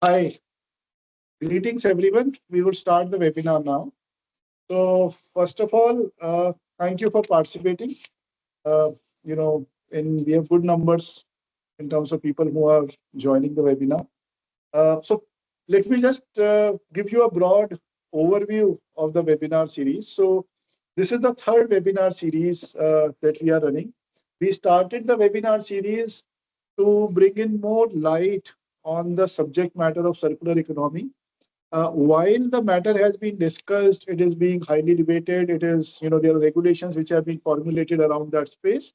Hi, greetings everyone. We will start the webinar now. So first of all, thank you for participating. Uh, we have good numbers in terms of people who are joining the webinar. So let me just give you a broad overview of the webinar series. So this is the third webinar series that we are running. We started the webinar series to bring in more light on the subject matter of circular economy. While the matter has been discussed, it is being highly debated. It is, there are regulations which have been formulated around that space.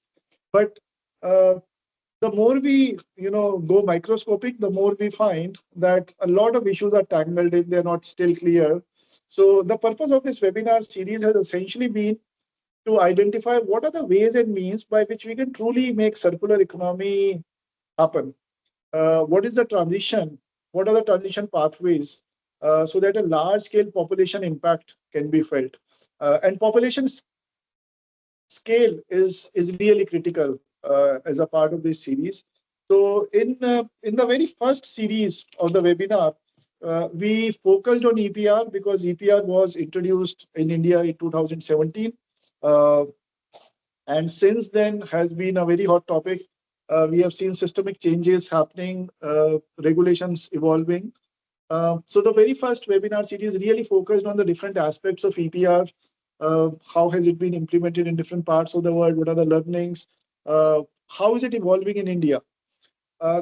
But uh, the more we, go microscopic, the more we find that a lot of issues are tangled in, they're not still clear. So the purpose of this webinar series has essentially been to identify what are the ways and means by which we can truly make circular economy happen. What is the transition? What are the transition pathways so that a large scale population impact can be felt? And population scale is really critical as a part of this series. So in the very first series of the webinar, we focused on EPR because EPR was introduced in India in 2017. Uh, and since then has been a very hot topic. We have seen systemic changes happening, regulations evolving. So the very first webinar series really focused on the different aspects of EPR. How has it been implemented in different parts of the world? What are the learnings? How is it evolving in India?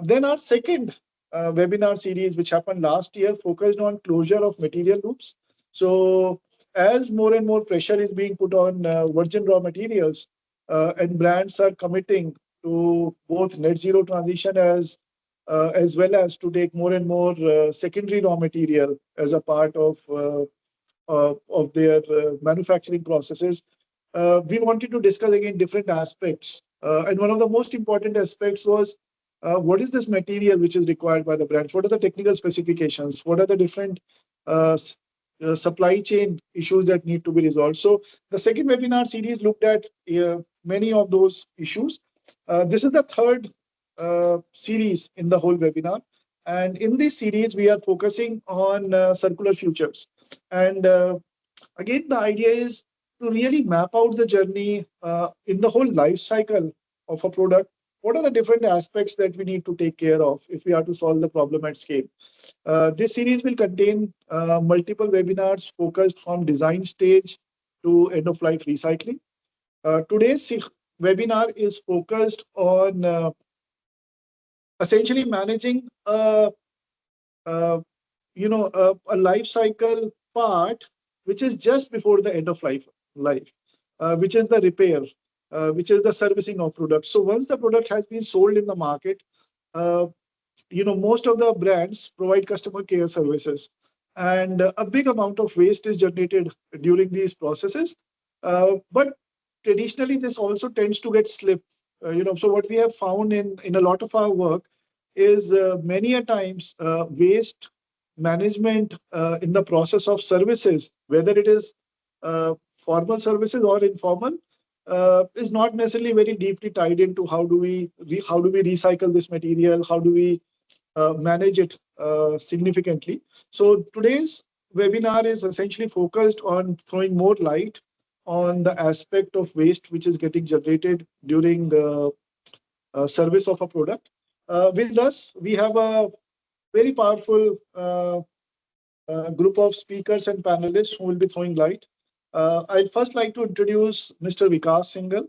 Then our second webinar series, which happened last year, focused on closure of material loops. So as more and more pressure is being put on virgin raw materials, and brands are committing to both net zero transition as well as to take more and more secondary raw material as a part of their manufacturing processes. We wanted to discuss again different aspects. And one of the most important aspects was what is this material which is required by the brands? What are the technical specifications? What are the different supply chain issues that need to be resolved? So the second webinar series looked at many of those issues. This is the third series in the whole webinar. And in this series, we are focusing on circular futures. And again, the idea is to really map out the journey in the whole life cycle of a product. What are the different aspects that we need to take care of if we are to solve the problem at scale? This series will contain multiple webinars focused from design stage to end of life recycling. Today's webinar is focused on essentially managing uh, a life cycle part which is just before the end of life, which is the repair, which is the servicing of products. So once the product has been sold in the market, uh, most of the brands provide customer care services, and a big amount of waste is generated during these processes. But traditionally, this also tends to get slipped. So what we have found in a lot of our work is many a times waste management in the process of services, whether it is formal services or informal, is not necessarily very deeply tied into how do we recycle this material, how do we manage it significantly. So today's webinar is essentially focused on throwing more light on the aspect of waste which is getting generated during the service of a product. With us, we have a very powerful group of speakers and panelists who will be throwing light. I'd first like to introduce Mr. Vikas Singhal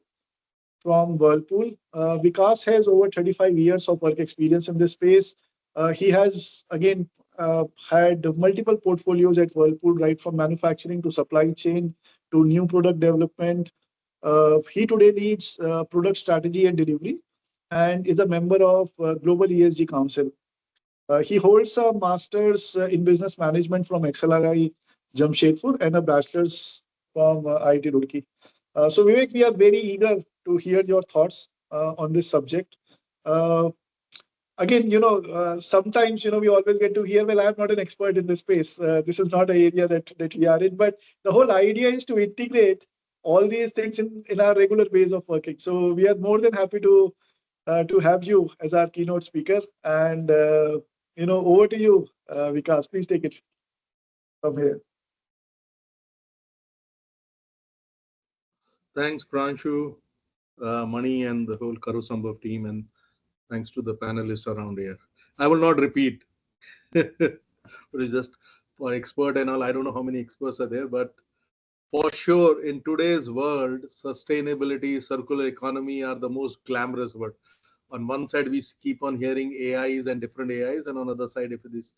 from Whirlpool. Vikas has over 35 years of work experience in this space. He has, again, had multiple portfolios at Whirlpool, right from manufacturing to supply chain to new product development. He today leads product strategy and delivery and is a member of Global ESG Council. He holds a master's in business management from XLRI Jamshedpur and a bachelor's from IIT Roorkee. So Vivek, we are very eager to hear your thoughts on this subject. Uh, Again, sometimes, we always get to hear, well, I'm not an expert in this space. This is not an area that we are in, but the whole idea is to integrate all these things in our regular ways of working. So we are more than happy to have you as our keynote speaker. And Over to you, Vikas. Please take it from here. Thanks, Pranshu, Mani, and the whole Karo Sambhav team, and thanks to the panelists around here. I will not repeat. But it's just for expert and all. I don't know how many experts are there, but for sure, in today's world, sustainability, circular economy are the most glamorous word. On one side, we keep on hearing AIs and different AIs, and on the other side, if it is,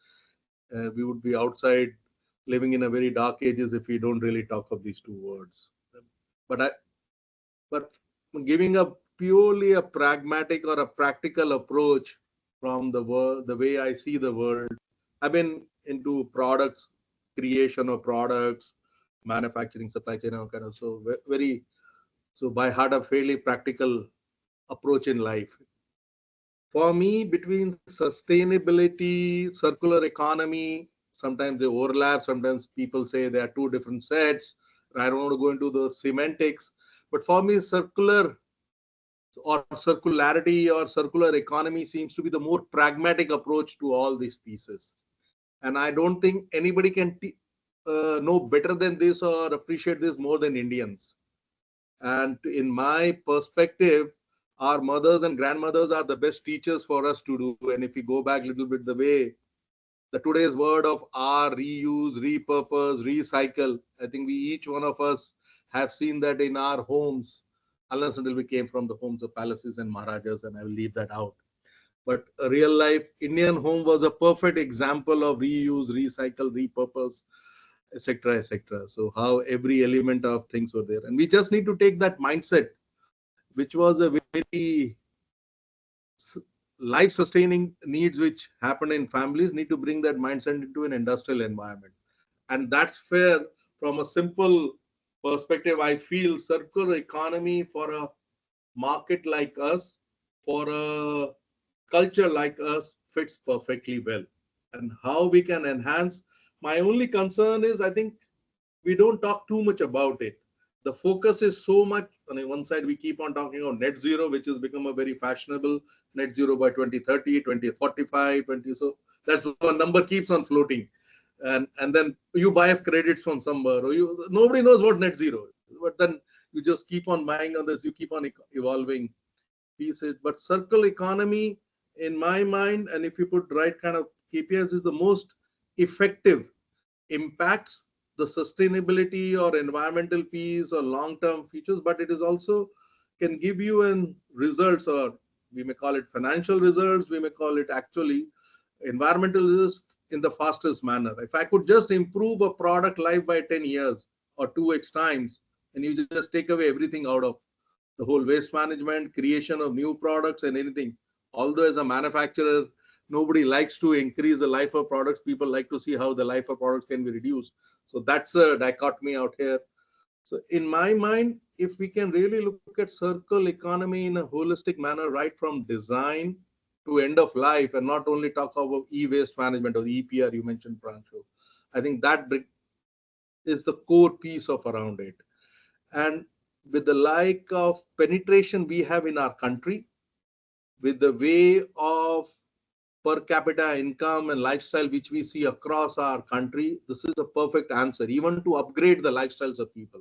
we would be outside living in a very dark ages if we don't really talk of these two words. But but giving a purely a pragmatic or a practical approach from the world, the way I see the world, I've been into products, creation of products, manufacturing, supply chain, kind of so very so by heart a fairly practical approach in life. For me, between sustainability, circular economy, sometimes they overlap, sometimes people say they are two different sets. I don't want to go into the semantics, but for me, circular or circularity or circular economy seems to be the more pragmatic approach to all these pieces. And I don't think anybody can know better than this or appreciate this more than Indians. And in my perspective, our mothers and grandmothers are the best teachers for us to do. And if we go back a little bit, the way the today's word of R, reuse, repurpose, recycle, I think we each one of us have seen that in our homes, unless until we came from the homes of palaces and maharajas, and I will leave that out. But a real life Indian home was a perfect example of reuse, recycle, repurpose, etc., etc. So how every element of things were there, and we just need to take that mindset, which was a very life sustaining needs which happen in families, need to bring that mindset into an industrial environment. And that's fair. From a simple perspective, I feel circular economy for a market like us, for a culture like us, fits perfectly well. And how we can enhance, my only concern is I think we don't talk too much about it. The focus is so much on one side, we keep on talking about net zero, which has become a very fashionable net zero by 2030, 2045, 20. So that's one number keeps on floating. And then you buy credits from somewhere, or nobody knows what net zero is. But then you just keep on buying on this, you keep on evolving pieces. But circle economy, in my mind, and if you put right kind of KPIs, is the most effective, impacts the sustainability or environmental piece or long-term features, but it is also can give you an results, or we may call it financial results, we may call it actually environmental results in the fastest manner. If I could just improve a product life by 10 years or 2x times, and you just take away everything out of the whole waste management, creation of new products and anything. Although as a manufacturer, nobody likes to increase the life of products. People like to see how the life of products can be reduced. So that's a dichotomy out here. So in my mind, if we can really look at circle economy in a holistic manner, right from design to end of life, and not only talk about e-waste management or EPR, you mentioned, Pranshu, I think that is the core piece of around it. And with the like of penetration we have in our country, with the way of per capita income and lifestyle which we see across our country, this is a perfect answer, even to upgrade the lifestyles of people.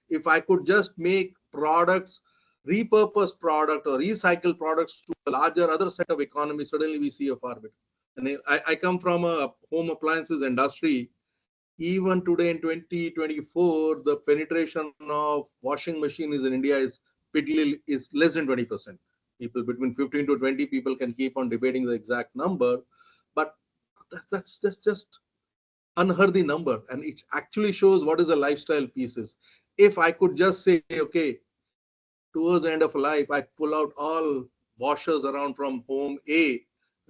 If I could just make products, repurpose product or recycle products to a larger other set of economy, suddenly we see a far better. And I come from a home appliances industry. Even today in 2024, the penetration of washing machines in India is less than 20%. People between 15 to 20 people can keep on debating the exact number, but that's just unhealthy number, and it actually shows what is the lifestyle pieces. If I could just say, okay, towards the end of life, I pull out all washers around from home A,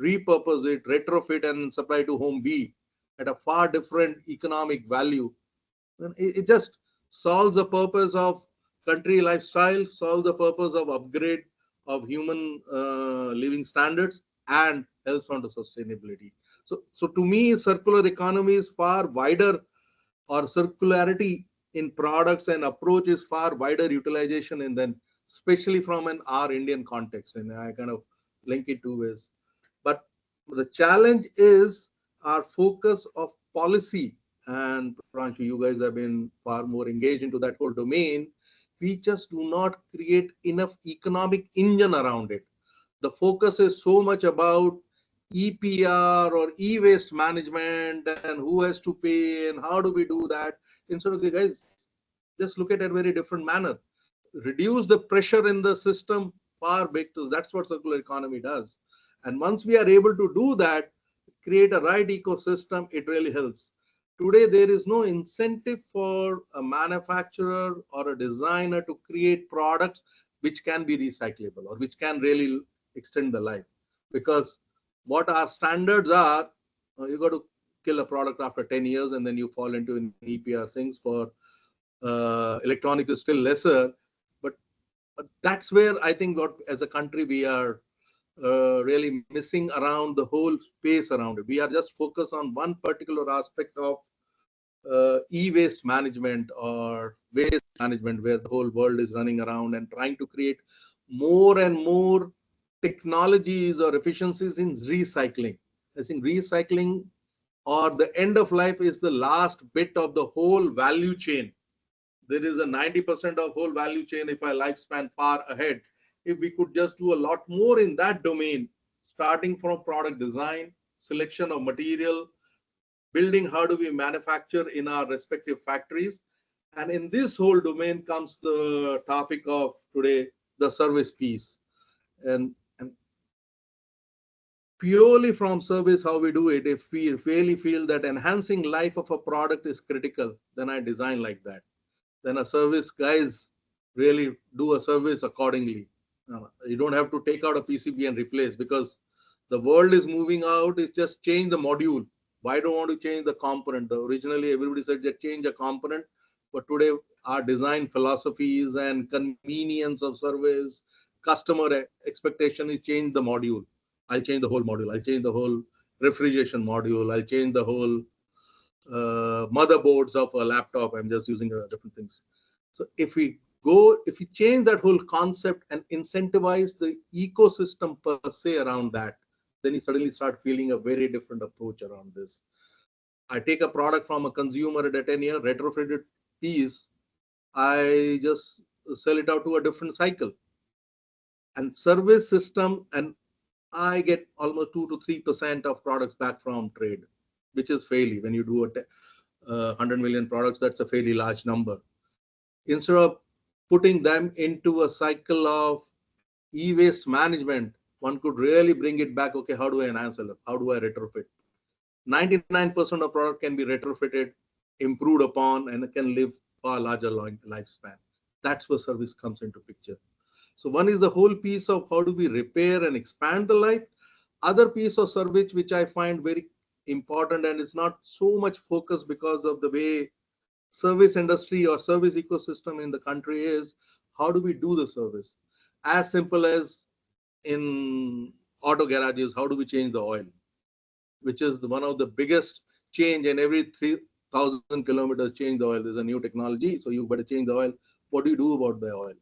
repurpose it, retrofit, and supply to home B at a far different economic value, then it just solves the purpose of country lifestyle, solves the purpose of upgrade of human living standards, and helps on to sustainability. So to me, circular economy is far wider, or circularity in products and approach is far wider utilization, and then especially from an our Indian context, and I kind of link it two ways. But The challenge is our focus of policy. And Pranshu, you guys have been far more engaged into that whole domain. We just do not create enough economic engine around it. The focus is so much about EPR or e-waste management and who has to pay and how do we do that. Instead of, okay, guys, just look at it a very different manner. Reduce the pressure in the system far big. That's what circular economy does. And once we are able to do that, create a right ecosystem, it really helps. Today, there is no incentive for a manufacturer or a designer to create products which can be recyclable or which can really extend the life. Because what our standards are, you got to kill a product after 10 years and then you fall into an EPR things. For electronics is still lesser, but that's where I think what as a country we are really missing around the whole space around it. We are just focused on one particular aspect of e-waste management or waste management, where the whole world is running around and trying to create more and more technologies or efficiencies in recycling. I think recycling or the end of life is the last bit of the whole value chain. There is a 90% of whole value chain if our lifespan far ahead. If we could just do a lot more in that domain, starting from product design, selection of material, building how do we manufacture in our respective factories. And in this whole domain comes the topic of today, the service piece. And purely from service, how we do it, if we really feel that enhancing life of a product is critical, then I design like that. Then a service guys really do a service accordingly. You don't have to take out a PCB and replace, because the world is moving out. It's just change the module. Why don't want to change the component? Originally, everybody said just change a component, but today our design philosophies and convenience of service, customer expectation is change the module. I'll change the whole module. I'll change the whole refrigeration module. I'll change the whole motherboards of a laptop. I'm just using different things. So if we change that whole concept and incentivize the ecosystem per se around that, then you suddenly start feeling a very different approach around this. I take a product from a consumer at a 10-year retrofitted piece, I just sell it out to a different cycle. And service system, and I get almost 2 to 3% of products back from trade, which is fairly, when you do 100 million products, that's a fairly large number. Instead of putting them into a cycle of e-waste management, one could really bring it back. Okay, how do I enhance it? How do I retrofit? 99% of product can be retrofitted, improved upon, and it can live far larger lifespan. That's where service comes into picture. So one is the whole piece of how do we repair and expand the life. Other piece of service which I find very important, and it's not so much focused because of the way service industry or service ecosystem in the country is, how do we do the service? As simple as in auto garages, how do we change the oil? Which is one of the biggest change, in every 3,000 kilometers change the oil. There's a new technology, so you better change the oil. What do you do about the oil?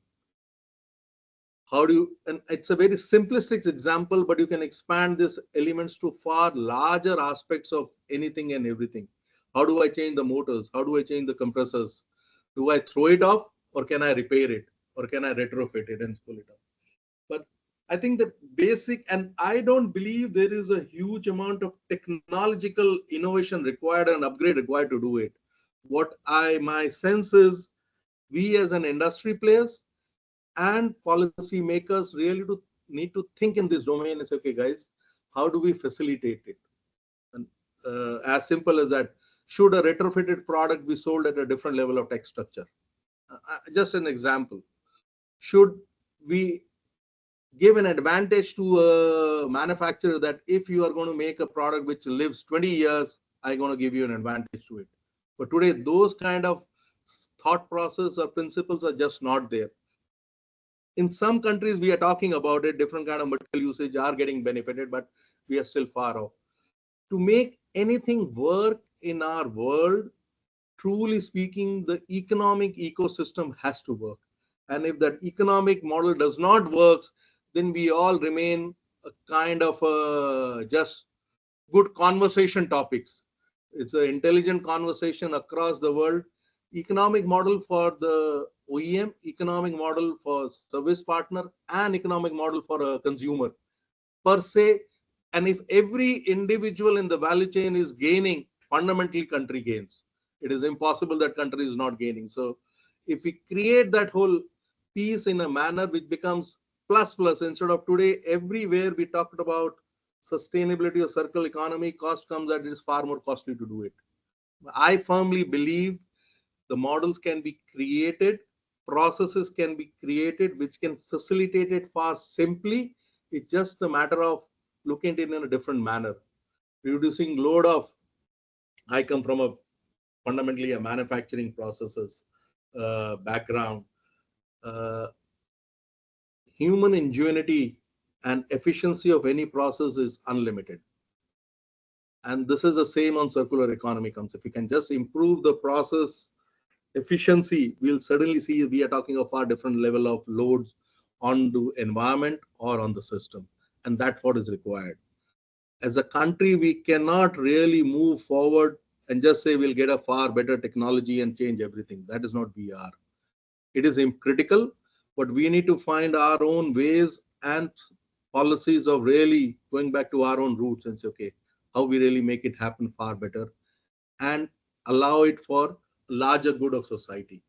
How do you, and it's a very simplistic example, but you can expand these elements to far larger aspects of anything and everything. How do I change the motors? How do I change the compressors? Do I throw it off, or can I repair it, or can I retrofit it and pull it up? But I think the basic, and I don't believe there is a huge amount of technological innovation required and upgrade required to do it. What my sense is, we as an industry players and policy makers really need to think in this domain and say, okay, guys, how do we facilitate it? And as simple as that, should a retrofitted product be sold at a different level of tax structure? Just an example. Should we give an advantage to a manufacturer that if you are going to make a product which lives 20 years, I'm going to give you an advantage to it? But today, those kind of thought process or principles are just not there. In some countries, we are talking about it, different kind of material usage are getting benefited, but we are still far off. To make anything work in our world, truly speaking, the economic ecosystem has to work. And if that economic model does not work, then we all remain a kind of just good conversation topics. It's an intelligent conversation across the world. Economic model for the OEM, economic model for service partner, and economic model for a consumer per se. And if every individual in the value chain is gaining, fundamentally country gains. It is impossible that country is not gaining. So if we create that whole piece in a manner which becomes plus plus, instead of today everywhere we talked about sustainability or circular economy, cost comes that it is far more costly to do it. I firmly believe the models can be created, processes can be created which can facilitate it far simply. It's just a matter of looking at it in a different manner. Reducing load of, I come from a fundamentally a manufacturing processes background. Uh, Human ingenuity and efficiency of any process is unlimited. And this is the same on circular economy comes. If we can just improve the process efficiency, we'll certainly see we are talking of far different level of loads on the environment or on the system. And that's what is required. As a country, we cannot really move forward and just say we'll get a far better technology and change everything. That is not we are. It is critical, but we need to find our own ways and policies of really going back to our own roots and say, okay, how we really make it happen far better and allow it for larger good of society.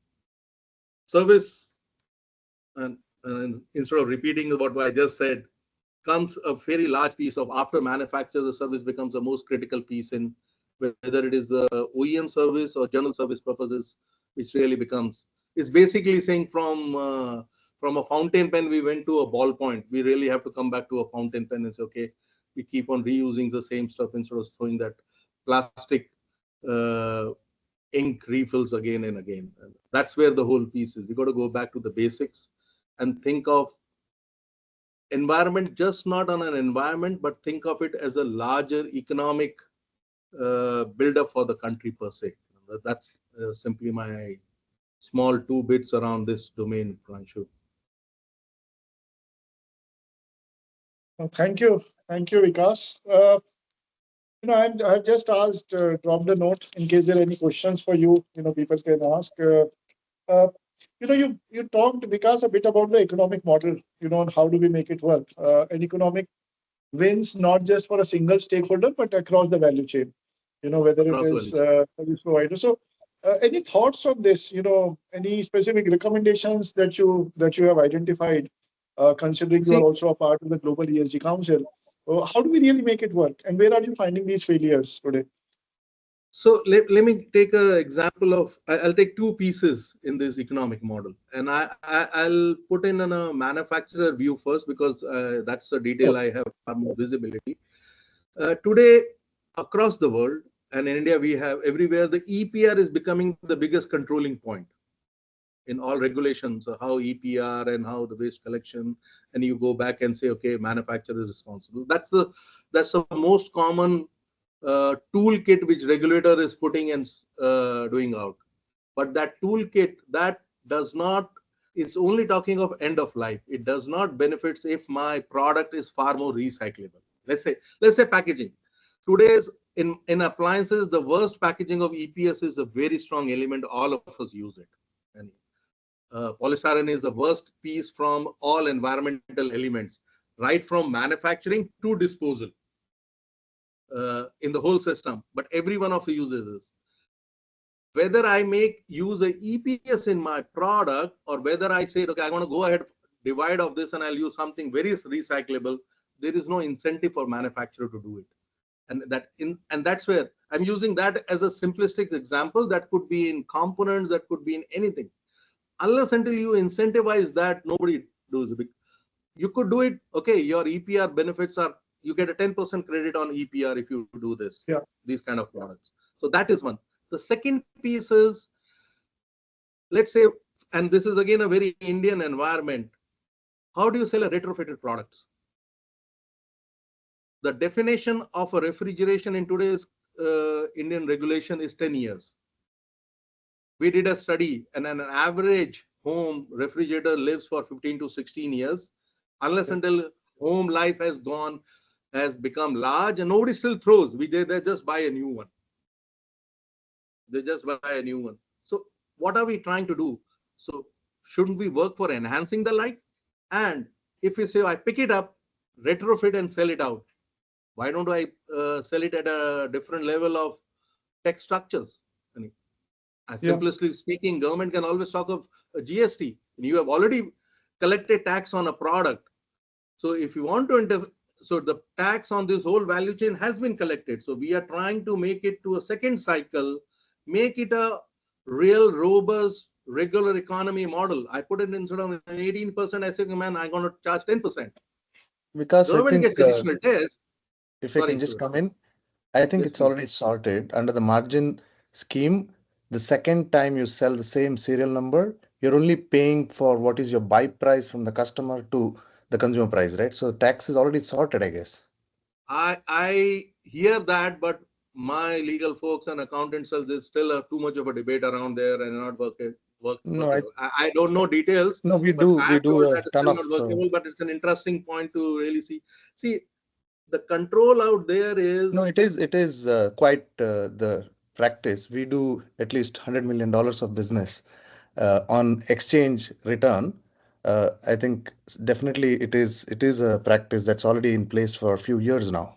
Service, and instead of repeating what I just said, comes a very large piece of after manufacture, the service becomes the most critical piece in whether it is the OEM service or general service purposes, which really becomes, it's basically saying from a fountain pen, we went to a ballpoint. We really have to come back to a fountain pen and say, okay, we keep on reusing the same stuff instead of throwing that plastic ink refills again and again. And that's where the whole piece is. We got to go back to the basics and think of environment just not on an environment, but think of it as a larger economic build-up for the country per se. That's simply my small 2 bits around this domain, Pranshu. Thank you. Thank you, Vikas. I've just asked, dropped a note in case there are any questions for you, people can ask. Uh, you talked, Vikas, a bit about the economic model, and how do we make it work? An economic wins not just for a single stakeholder, but across the value chain, whether it is service provider. So any thoughts on this, any specific recommendations that you have identified, considering you are also a part of the Global ESG Council? How do we really make it work? And where are you finding these failures today? So let me take an example of, I'll take 2 pieces in this economic model. And I'll put in a manufacturer view first, because that's a detail I have more visibility. Today, across the world, and in India, we have everywhere, the EPR is becoming the biggest controlling point in all regulations, how EPR and how the waste collection, and you go back and say, okay, manufacturer is responsible. That's the most common toolkit which regulator is putting and doing out. But that toolkit, that does not, it's only talking of end of life. It does not benefits if my product is far more recyclable. Let's say packaging. Today's in appliances, the worst packaging of EPS is a very strong element. All of us use it. And polystyrene is the worst piece from all environmental elements, right from manufacturing to disposal. In the whole system, but every one of you uses this. Whether I use a EPS in my product, or whether I say, okay, I want to go ahead, divide of this, and I'll use something very recyclable, there is no incentive for manufacturer to do it. And that's where I'm using that as a simplistic example. That could be in components, that could be in anything. Unless until you incentivize that, nobody does it. You could do it. Okay, your EPR benefits are, you get a 10% credit on EPR if you do this, these kind of products. So that is one. The second piece is, let's say, and this is again a very Indian environment, how do you sell a retrofitted products? The definition of a refrigeration in today's Indian regulation is 10 years. We did a study, and an average home refrigerator lives for 15 to 16 years, unless until home life has gone. has become large and nobody still throws. They just buy a new one. They just buy a new one. So what are we trying to do? So shouldn't we work for enhancing the life? And if you say, I pick it up, retrofit and sell it out, why don't I sell it at a different level of tech structures? Simply speaking, government can always talk of GST. You have already collected tax on a product. So if you want to so the tax on this whole value chain has been collected. So we are trying to make it to a second cycle, make it a real robust regular economy model. I put it instead of 18%, I say, man, I'm going to charge 10%. Because Government I think gets additional test. if I can just come in, I think it's already sorted under the margin scheme. The second time you sell the same serial number, you're only paying for what is your buy price from the customer to the consumer price, right? So tax is already sorted, I guess. I hear that, but my legal folks and accountants, there's still too much of a debate around there and not working. No, I don't know details. No, we do a ton of. Not workable, but it's an interesting point to really see. See, the control out there is. No, it is quite the practice. We do at least $100 million of business on exchange return. I think definitely it is a practice that's already in place for a few years now.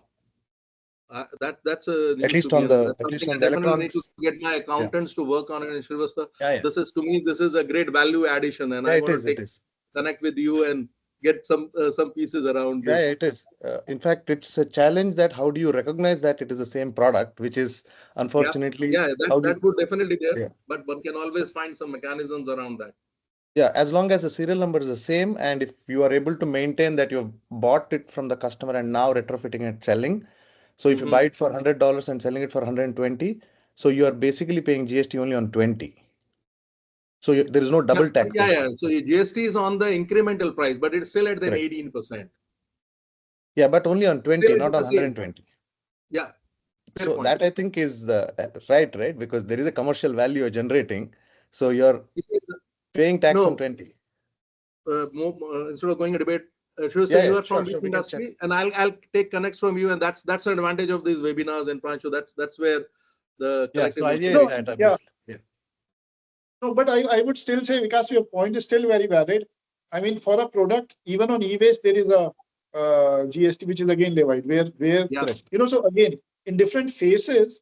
That's a at least on the electronics. Need to get my accountants to work on it. Sreevathsa, this is, to me, this is a great value addition, and I want to connect with you and get some pieces around this. Yeah, it is. In fact, it's a challenge that how do you recognize that it is the same product, which is unfortunately. That would definitely there. Yeah. But one can always find some mechanisms around that. Yeah, as long as the serial number is the same, and if you are able to maintain that you've bought it from the customer and now retrofitting and selling. So if you buy it for $100 and selling it for 120, so you are basically paying GST only on 20. So there is no double tax. Yeah. So your GST is on the incremental price, but it's still at the 18%. Yeah, but only on 20, not on 120. Yeah. So that I think is the right, because there is a commercial value you're generating. So you're paying tax on 20. Instead of going a debate, you are from this industry, and I'll take connects from you, and that's the advantage of these webinars. And Pranshu, that's where the so idea is that No, but I would still say, Vikas, your point is still very valid. I mean, for a product, even on e-waste, there is a GST which is again levied. Where so again in different phases.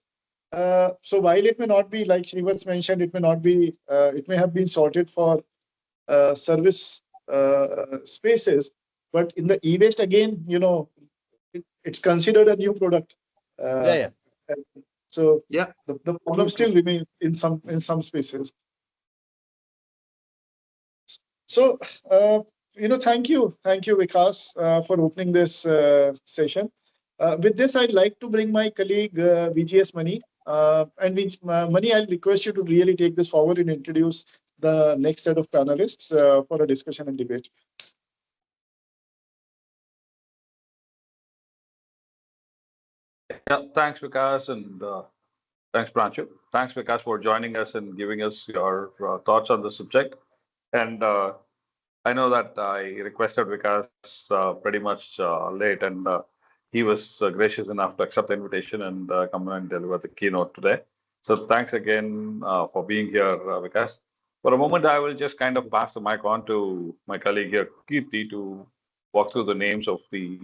So while it may not be like Sreevathsa mentioned, it may not be. It may have been sorted for service spaces. But in the e-waste, again, it's considered a new product. So the problem still remains in some spaces. So thank you, Vikas, for opening this session. With this, I'd like to bring my colleague VGS Mani. Mani, I'll request you to really take this forward and introduce the next set of panelists for a discussion and debate. Yeah, thanks, Vikas, and thanks, Pranshu. Thanks, Vikas, for joining us and giving us your thoughts on the subject. And I know that I requested Vikas pretty much late, and he was gracious enough to accept the invitation and come and deliver the keynote today. So thanks again for being here, Vikas. For a moment, I will just kind of pass the mic on to my colleague here, Kirti, to walk through the names of the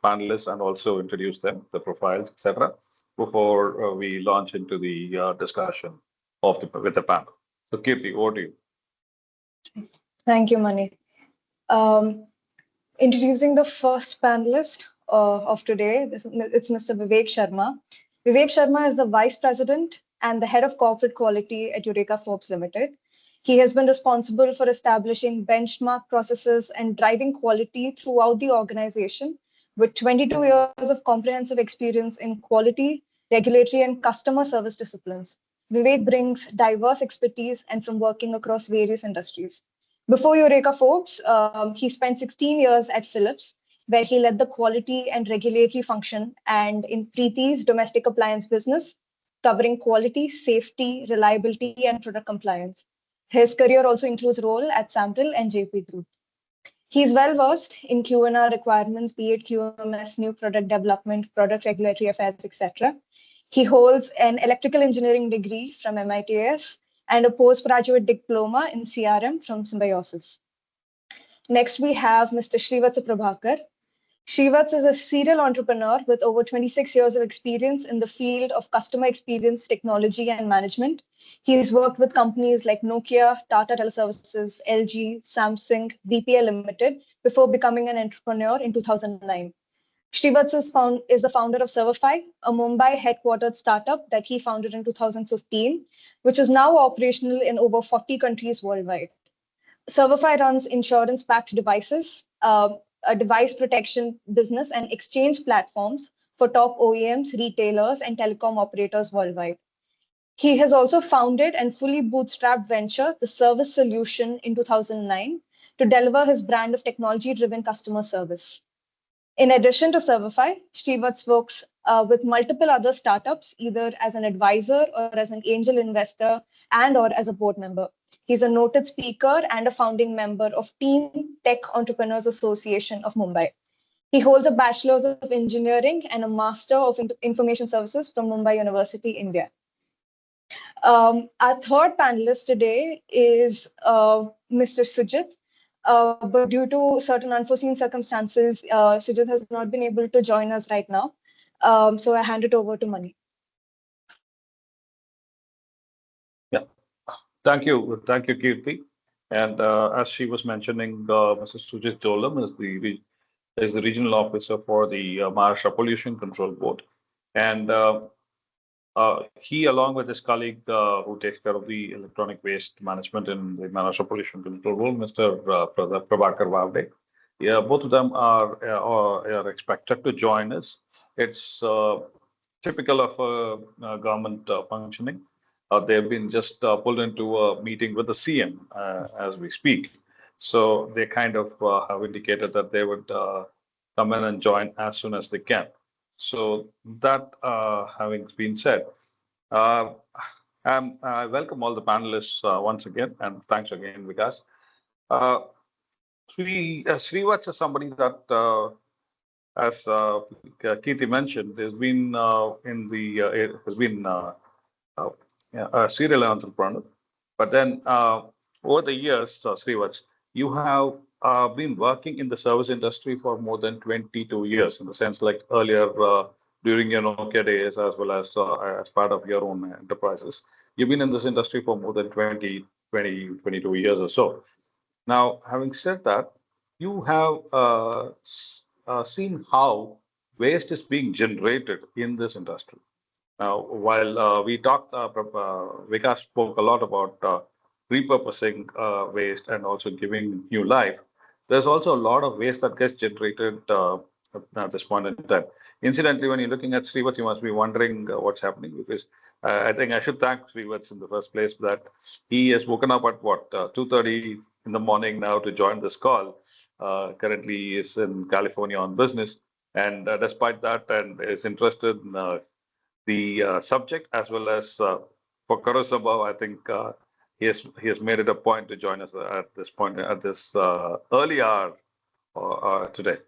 panelists and also introduce them, the profiles, etc., before we launch into the discussion with the panel. So Kirti, over to you. Thank you, Mani. Introducing the first panelist of today, it's Mr. Vivek Sharma. Vivek Sharma is the Vice President and the Head of Corporate Quality at Eureka Forbes Limited. He has been responsible for establishing benchmark processes and driving quality throughout the organization, with 22 years of comprehensive experience in quality, regulatory, and customer service disciplines. Vivek brings diverse expertise and from working across various industries. Before Eureka Forbes, he spent 16 years at Philips, where he led the quality and regulatory function, and in Preeti's domestic appliance business, covering quality, safety, reliability, and product compliance. His career also includes role at Sample and JP Group. He's well versed in Q&R requirements, be it QMS, new product development, product regulatory affairs, etc. He holds an electrical engineering degree from MITS and a postgraduate diploma in CRM from Symbiosis. Next, we have Mr. Sreevathsa Prabhakar. Sreevathsa is a serial entrepreneur with over 26 years of experience in the field of customer experience, technology, and management. He's worked with companies like Nokia, Tata Teleservices, LG, Samsung, BPL Limited before becoming an entrepreneur in 2009. Sreevathsa is the founder of Servify, a Mumbai headquartered startup that he founded in 2015, which is now operational in over 40 countries worldwide. Servify runs insurance-backed devices, a device protection business, and exchange platforms for top OEMs, retailers, and telecom operators worldwide. He has also founded and fully bootstrapped venture, The Service Solution, in 2009 to deliver his brand of technology-driven customer service. In addition to Servify, Sreevathsa works with multiple other startups, either as an advisor or as an angel investor and or as a board member. He's a noted speaker and a founding member of Team Tech Entrepreneurs Association of Mumbai. He holds a Bachelor's of Engineering and a Master of Information Services from Mumbai University, India. Our third panelist today is Mr. Sujit. But due to certain unforeseen circumstances, Sujit has not been able to join us right now. So I hand it over to Mani. Yeah, thank you, Kirti. And as she was mentioning, Mr. Sujit Dolam is the regional officer for the Maharashtra Pollution Control Board, and he, along with his colleague who takes care of the electronic waste management in the Maharashtra Pollution Control Board, Mr. Prabhakar Vavde. Yeah, both of them are expected to join us. It's typical of government functioning. They've been just pulled into a meeting with the CM as we speak. So they kind of have indicated that they would come in and join as soon as they can. So that having been said, I welcome all the panelists once again, and thanks again, Vikas. Sreevathsa is somebody that, as Kirti mentioned, has been a serial entrepreneur. But then over the years, Sreevathsa, you have been working in the service industry for more than 22 years, in the sense like earlier during your Nokia days, as well as part of your own enterprises. You've been in this industry for more than 22 years or so. Now, having said that, you have seen how waste is being generated in this industry. Now, while we talked, Vikas spoke a lot about repurposing waste and also giving new life. There's also a lot of waste that gets generated at this point in time. Incidentally, when you're looking at Sreevathsa, you must be wondering what's happening, because I think I should thank Sreevathsa in the first place that he has woken up at 2:30 in the morning now to join this call. Currently, he is in California on business, and despite that, and is interested in the subject, as well as for Karo Sambhav, I think he has made it a point to join us at this point, at this early hour today.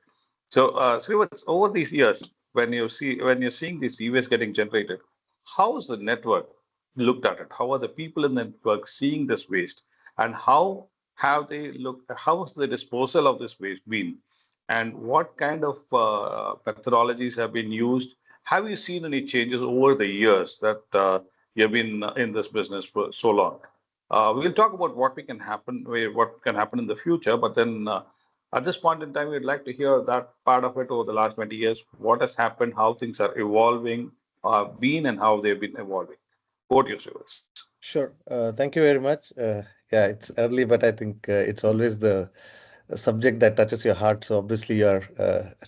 So, Sreevathsa, over these years, when you're seeing these e-waste getting generated, how is the network looked at it? How are the people in the network seeing this waste, and how have they looked? How has the disposal of this waste been, and what kind of methodologies have been used? Have you seen any changes over the years that you've been in this business for so long? We'll talk about what can happen in the future, but then at this point in time, we'd like to hear that part of it over the last 20 years. What has happened? How things are evolving, and how they've been evolving. Over to you, Sreevathsa. Sure. Thank you very much. Yeah, it's early, but I think it's always the subject that touches your heart. So obviously your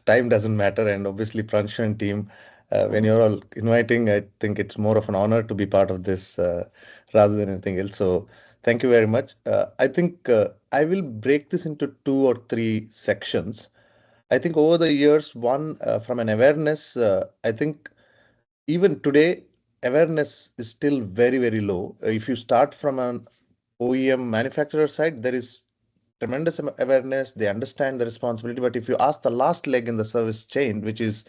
time doesn't matter, and obviously Pranshu and team, when you're all inviting, I think it's more of an honor to be part of this rather than anything else. So thank you very much. I think I will break this into 2 or 3 sections. I think over the years, one, from an awareness, I think even today, awareness is still very, very low. If you start from an OEM manufacturer side, there is tremendous awareness. They understand the responsibility. But if you ask the last leg in the service chain, which is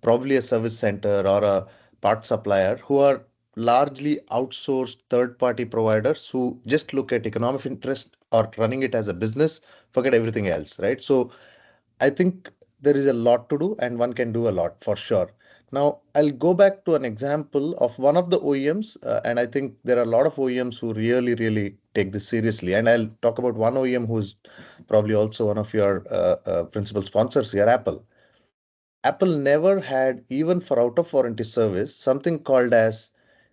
probably a service center or a part supplier, who are largely outsourced third-party providers who just look at economic interest or running it as a business, forget everything else, right? So I think there is a lot to do and one can do a lot for sure. Now, I'll go back to an example of one of the OEMs, and I think there are a lot of OEMs who really, really take this seriously. And I'll talk about one OEM who's probably also one of your principal sponsors here, Apple. Apple never had, even for out of warranty service, something called as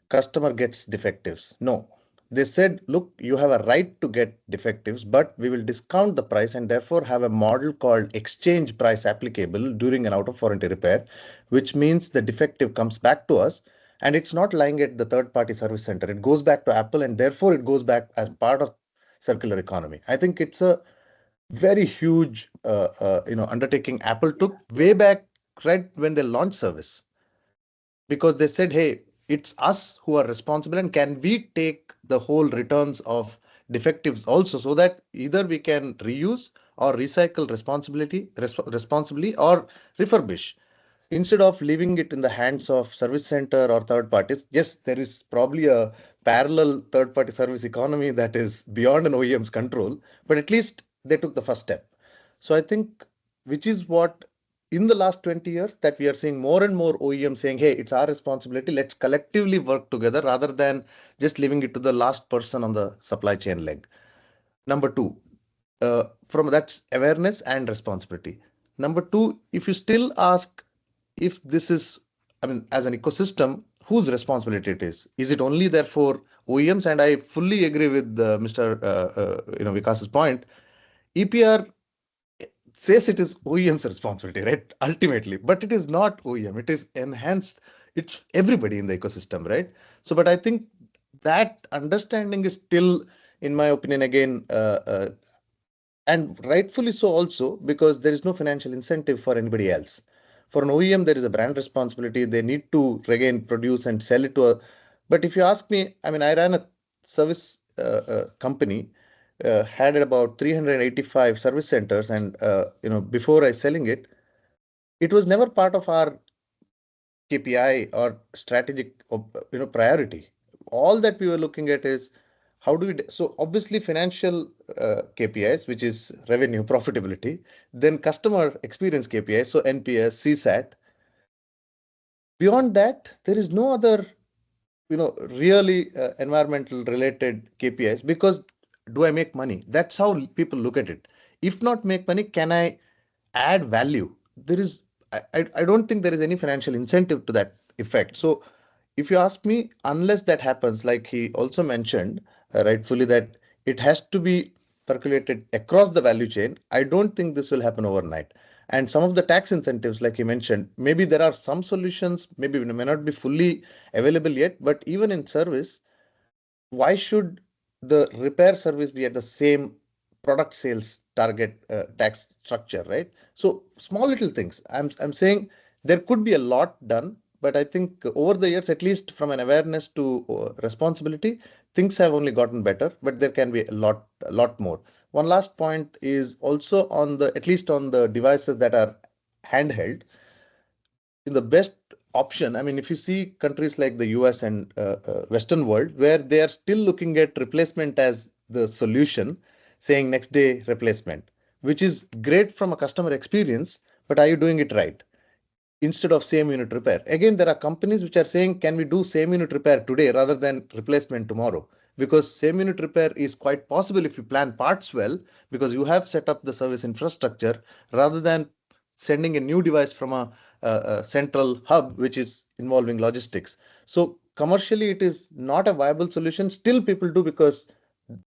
customer gets defectives. No, they said, look, you have a right to get defectives, but we will discount the price and therefore have a model called exchange price applicable during an out of warranty repair, which means the defective comes back to us and it's not lying at the third party service center. It goes back to Apple and therefore it goes back as part of circular economy. I think it's a very huge undertaking Apple took way back right when they launched service, because they said, hey, it's us who are responsible and can we take the whole returns of defectives also, so that either we can reuse or recycle responsibly or refurbish, instead of leaving it in the hands of service center or third parties. Yes, there is probably a parallel third party service economy that is beyond an OEM's control, but at least they took the first step. So I think, which is what in the last 20 years that we are seeing more and more OEMs saying, hey, it's our responsibility, let's collectively work together rather than just leaving it to the last person on the supply chain leg. Number two, from that's awareness and responsibility. Number two, if you still ask if this is, as an ecosystem, whose responsibility it is it only there for OEMs? And I fully agree with Mr. Vikas's point. EPR says it is OEM's responsibility, right? Ultimately, but it is not OEM. It is enhanced. It's everybody in the ecosystem, right? So, but I think that understanding is still, in my opinion, again, and rightfully so also, because there is no financial incentive for anybody else. For an OEM, there is a brand responsibility. They need to again produce and sell it to a. But if you ask me, I ran a service company. Had about 385 service centers, and before I selling it, it was never part of our KPI or strategic priority. All that we were looking at is how do we so obviously financial KPIs, which is revenue profitability, then customer experience KPIs, so NPS, CSAT. Beyond that, there is no other really environmental related KPIs, because do I make money? That's how people look at it. If not make money, can I add value? There is, I don't think there is any financial incentive to that effect. So if you ask me, unless that happens, like he also mentioned rightfully, that it has to be percolated across the value chain, I don't think this will happen overnight. And some of the tax incentives, like he mentioned, maybe there are some solutions, maybe may not be fully available yet, but even in service, why should the repair service be at the same product sales target tax structure, right? So small little things. I'm saying there could be a lot done, but I think over the years, at least from an awareness to responsibility, things have only gotten better, but there can be a lot more. One last point is also on the, at least on the devices that are handheld, in the best option. If you see countries like the US and Western world, where they are still looking at replacement as the solution, saying next day replacement, which is great from a customer experience, but are you doing it right? Instead of same unit repair. Again, there are companies which are saying, can we do same unit repair today rather than replacement tomorrow? Because same unit repair is quite possible if you plan parts well, because you have set up the service infrastructure, rather than sending a new device from a central hub, which is involving logistics. So commercially, it is not a viable solution. Still people do, because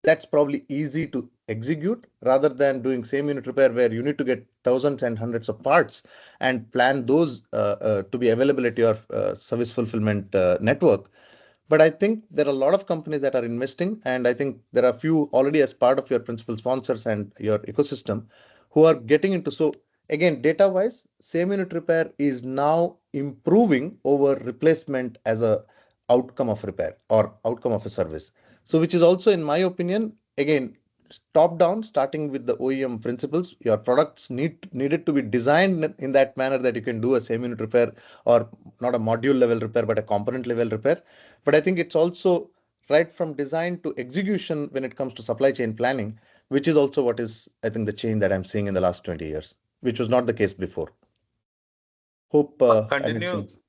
that's probably easy to execute, rather than doing same unit repair where you need to get thousands and hundreds of parts and plan those to be available at your service fulfillment network. But I think there are a lot of companies that are investing, and I think there are a few already as part of your principal sponsors and your ecosystem who are getting into. So again, data wise, same unit repair is now improving over replacement as a outcome of repair or outcome of a service. So which is also, in my opinion, again, top down, starting with the OEM principles. Your products needed to be designed in that manner that you can do a same unit repair, or not a module level repair, but a component level repair. But I think it's also right from design to execution when it comes to supply chain planning, which is also what is, I think, the change that I'm seeing in the last 20 years, which was not the case before. Hope I made sense.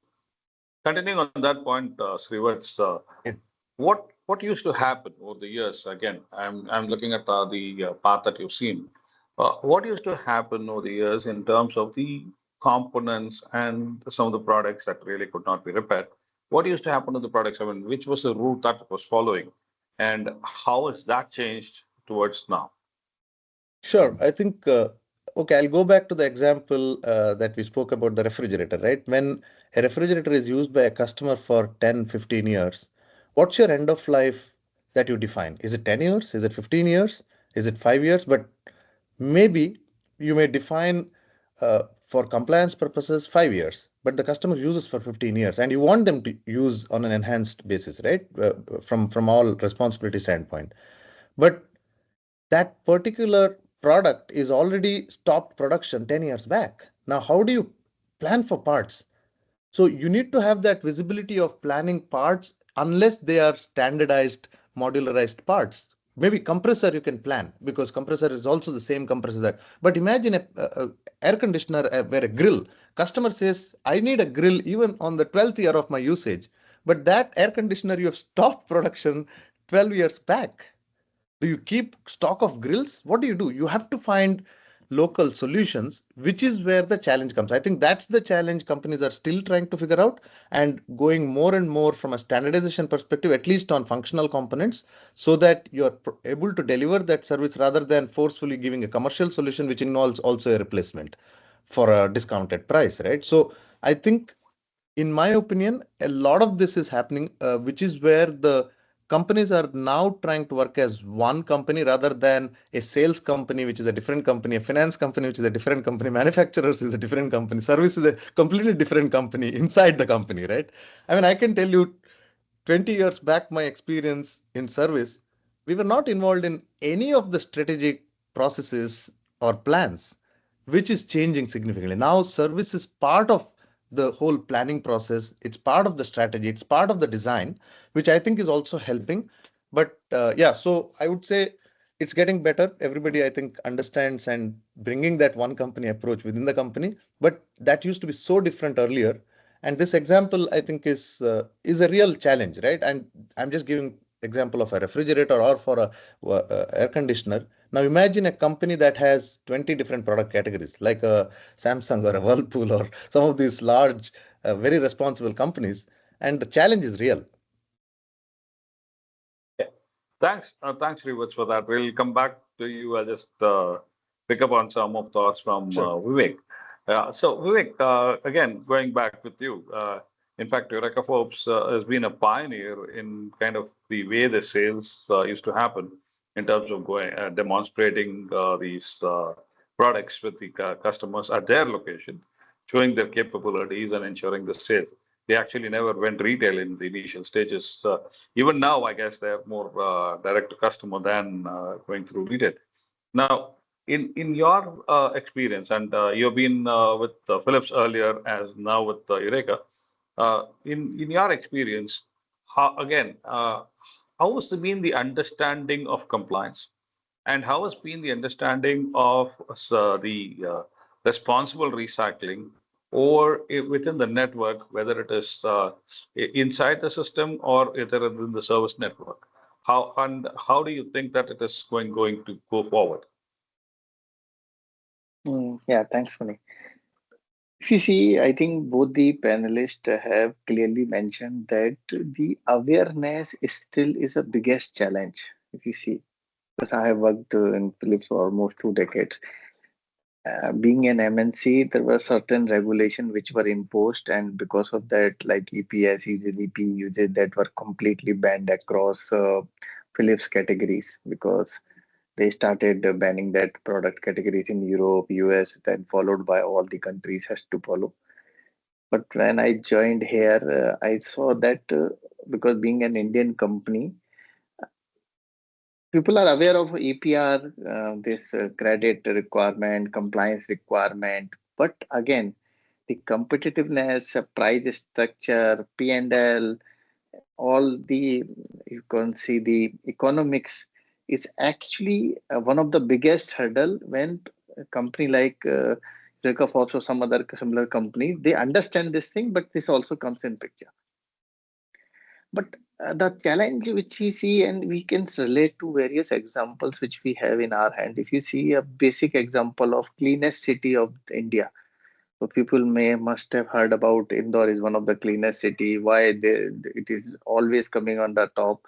Continuing on that point, Sreevathsa, Yeah. what used to happen over the years? Again, I'm looking at the path that you've seen. What used to happen over the years in terms of the components and some of the products that really could not be repaired? What used to happen to the products? I mean, which was the route that was following, and how has that changed towards now? Sure. I think, okay, I'll go back to the example that we spoke about, the refrigerator, right? When a refrigerator is used by a customer for 10, 15 years, what's your end of life that you define? Is it 10 years? Is it 15 years? Is it 5 years? But maybe you may define for compliance purposes 5 years, but the customer uses for 15 years, and you want them to use on an enhanced basis, right? From all responsibility standpoint. But that particular product is already stopped production 10 years back. Now, how do you plan for parts? So you need to have that visibility of planning parts unless they are standardized, modularized parts. Maybe compressor you can plan because compressor is also the same compressor that. But imagine a air conditioner where a grill. Customer says, I need a grill even on the 12th year of my usage. But that air conditioner you have stopped production 12 years back. Do you keep stock of grills? What do? You have to find local solutions, which is where the challenge comes. I think that's the challenge companies are still trying to figure out, and going more and more from a standardization perspective, at least on functional components, so that you're able to deliver that service rather than forcefully giving a commercial solution, which involves also a replacement for a discounted price, right? So I think, in my opinion, a lot of this is happening, which is where the companies are now trying to work as one company rather than a sales company, which is a different company, a finance company, which is a different company, manufacturers is a different company, service is a completely different company inside the company, right? I mean, I can tell you 20 years back, my experience in service, we were not involved in any of the strategic processes or plans, which is changing significantly. Now, service is part of the whole planning process. It's part of the strategy. It's part of the design, which I think is also helping. But yeah, so I would say it's getting better. Everybody, I think, understands and bringing that one company approach within the company. But that used to be so different earlier. And this example, I think, is a real challenge, right? And I'm just giving example of a refrigerator or for a air conditioner. Now imagine a company that has 20 different product categories, like a Samsung or a Whirlpool or some of these large, very responsible companies, and the challenge is real. Yeah. Thanks, Sreevathsa, for that. We'll come back to you. I'll just pick up on some of thoughts from Sure. Vivek. So, Vivek, again, going back with you. In fact, Eureka Forbes has been a pioneer in kind of the way the sales used to happen in terms of going demonstrating these products with the customers at their location, showing their capabilities and ensuring the sales. They actually never went retail in the initial stages. Even now, I guess they're more direct to customer than going through retail. Now, in your experience, and you've been with Philips earlier, as now with Eureka. In your experience, how has been the understanding of compliance, and how has been the understanding of the responsible recycling, or within the network, whether it is inside the system or either in the service network? How do you think that it is going to go forward? Yeah, thanks, Mani. If you see, I think both the panelists have clearly mentioned that the awareness is a biggest challenge. If you see, because I have worked in Philips for almost 2 decades. Being an MNC, there were certain regulations which were imposed, and because of that, like EPS usage, EP usage, that were completely banned across Philips categories, because they started banning that product categories in Europe, US, then followed by all the countries has to follow. But when I joined here, I saw that because being an Indian company, people are aware of APR, this credit requirement, compliance requirement, but again, the competitiveness, price structure, P&L, all the, you can see the economics is actually one of the biggest hurdle when a company like Eureka Forbes or some other similar company, they understand this thing, but this also comes in picture. But the challenge which we see, and we can relate to various examples which we have in our hand. If you see a basic example of cleanest city of India, so people must have heard about Indore is one of the cleanest city. Why it is always coming on the top,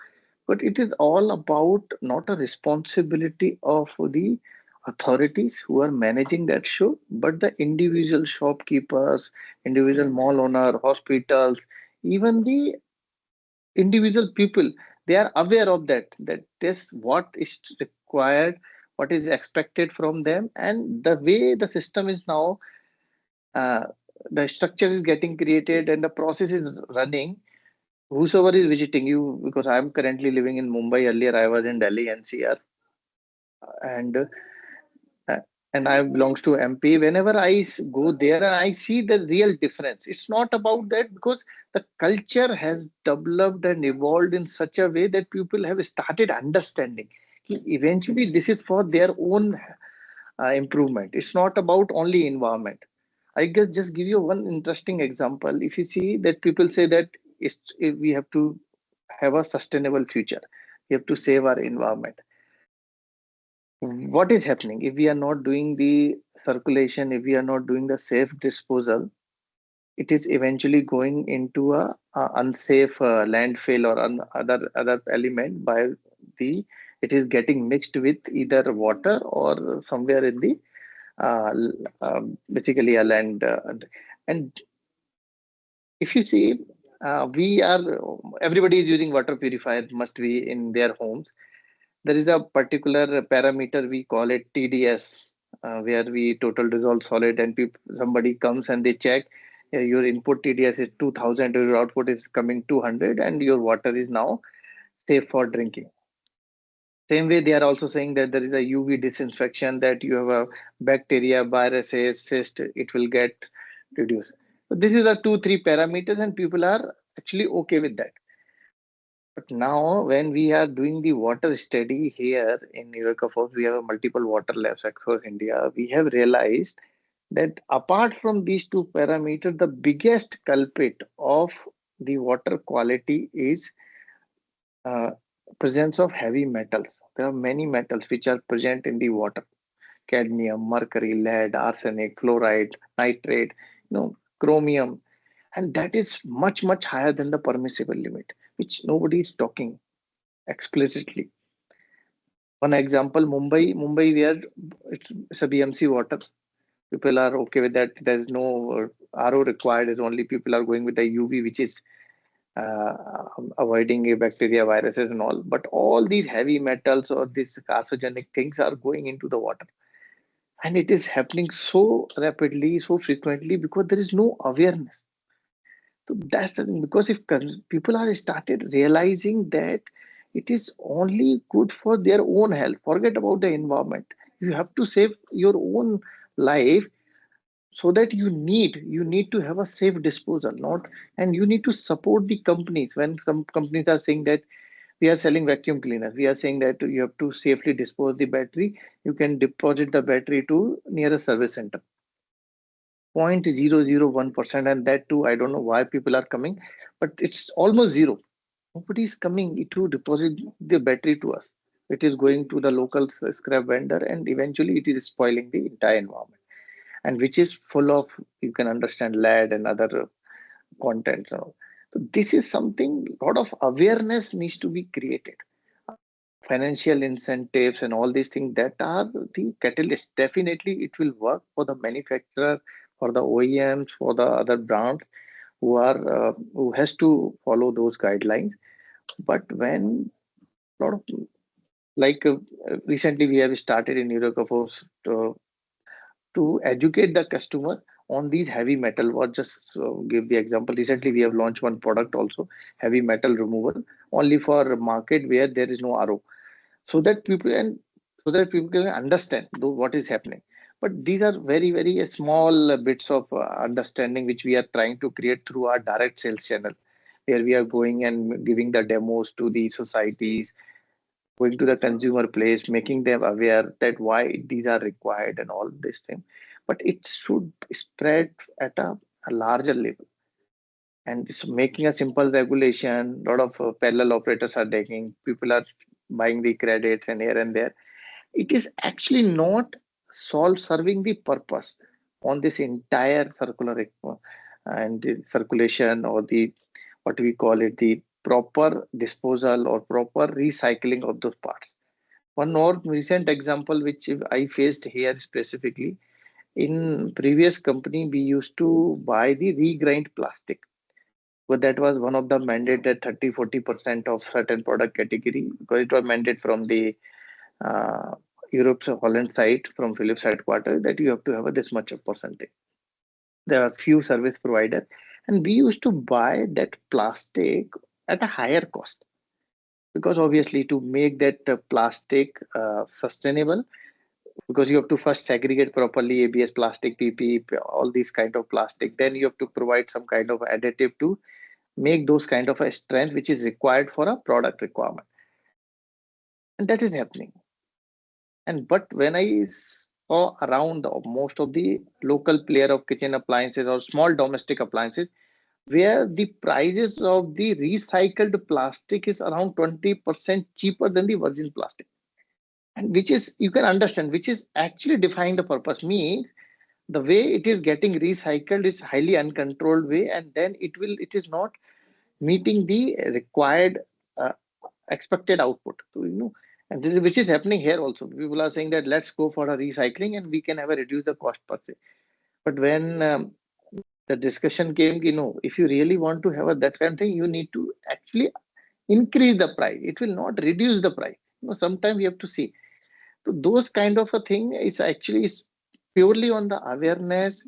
but it is all about not a responsibility of the authorities who are managing that show, but the individual shopkeepers, individual mall owner, hospitals, even the individual people. They are aware of that this what is required, what is expected from them, and the way the system is now, uh, the structure is getting created and the process is running. Whosoever is visiting you, because I'm currently living in Mumbai, earlier I was in Delhi NCR, and uh, I belongs to MP. Whenever go there and I see the real difference, it's not about that, because the culture has developed and evolved in such a way that people have started understanding. Eventually, this is for their own improvement. It's not about only environment. I guess just give you one interesting example. If you see that people say that if we have to have a sustainable future, we have to save our environment. What is happening if we are not doing the circulation, if we are not doing the safe disposal? It is eventually going into a unsafe landfill or other element by the. It is getting mixed with either water or somewhere in the basically a land. And if you see, we are everybody is using water purifier, must be in their homes. There is a particular parameter, we call it TDS, where we total dissolved solid, and somebody comes and they check your input TDS is 2000, your output is coming 200, and your water is now safe for drinking. Same way, they are also saying that there is a UV disinfection, that you have a bacteria, viruses, cyst, it will get reduced. So this is the 2-3 parameters, and people are actually okay with that. But now, when we are doing the water study here in Eureka Forbes, we have multiple water labs across India. We have realized that apart from these two parameters, the biggest culprit of the water quality is uh, presence of heavy metals. There are many metals which are present in the water: cadmium, mercury, lead, arsenic, fluoride, nitrate, chromium, and that is much higher than the permissible limit, which nobody is talking explicitly. One example, Mumbai, where it's a BMC water. People are okay with that. There is no RO required. It's only people are going with the UV, which is uh, avoiding bacteria, viruses, and all. But all these heavy metals or these carcinogenic things are going into the water. And it is happening so rapidly, so frequently, because there is no awareness. So that's the thing. Because if people are started realizing that it is only good for their own health, forget about the environment. You have to save your own life, so that you need to have a safe disposal, not, and you need to support the companies. When some companies are saying that we are selling vacuum cleaners, we are saying that you have to safely dispose the battery, you can deposit the battery to near a service center. 0.001%, and that too, I don't know why people are coming, but it's almost zero. Nobody is coming to deposit the battery to us. It is going to the local scrap vendor, and eventually it is spoiling the entire environment, and which is full of, you can understand, lead and other contents. So this is something, a lot of awareness needs to be created. Financial incentives and all these things, that are the catalyst. Definitely it will work for the manufacturer, for the OEMs, for the other brands who has to follow those guidelines. But when a lot of, like recently we have started in Eureka to educate the customer on these heavy metal. Or just give the example, recently we have launched one product also, heavy metal removal, only for market where there is no RO. so that people can understand what is happening. But these are very, very small bits of understanding which we are trying to create through our direct sales channel, where we are going and giving the demos to the societies, going to the consumer place, making them aware that why these are required and all this thing. But it should spread at a larger level. And it's making a simple regulation. A lot of parallel operators are taking, people are buying the credits and here and there. It is actually not serving the purpose on this entire circular and the circulation, or the what we call it, the proper disposal or proper recycling of those parts. One more recent example which I faced here specifically, in previous company we used to buy the regrind plastic, but that was one of the mandated 30-40% of certain product category, because it was mandated from the uh, Europe's Holland site, from Philips headquarters, that you have to have this much of percentage. There are few service provider, and we used to buy that plastic at a higher cost, because obviously to make that plastic sustainable, because you have to first segregate properly ABS plastic, PP, all these kind of plastic. Then you have to provide some kind of additive to make those kind of a strength which is required for a product requirement, and that is happening. And but when I saw around most of the local player of kitchen appliances or small domestic appliances, where the prices of the recycled plastic is around 20% cheaper than the virgin plastic, and which is, you can understand, which is actually defying the purpose. Means the way it is getting recycled is highly uncontrolled way, and then it is not meeting the required uh, expected output. So, and this is, which is happening here also. People are saying that let's go for a recycling and we can have a reduce the cost per se. But when the discussion came, if you really want to have that kind of thing, you need to actually increase the price. It will not reduce the price. Sometimes you have to see. So those kind of a thing is actually purely on the awareness,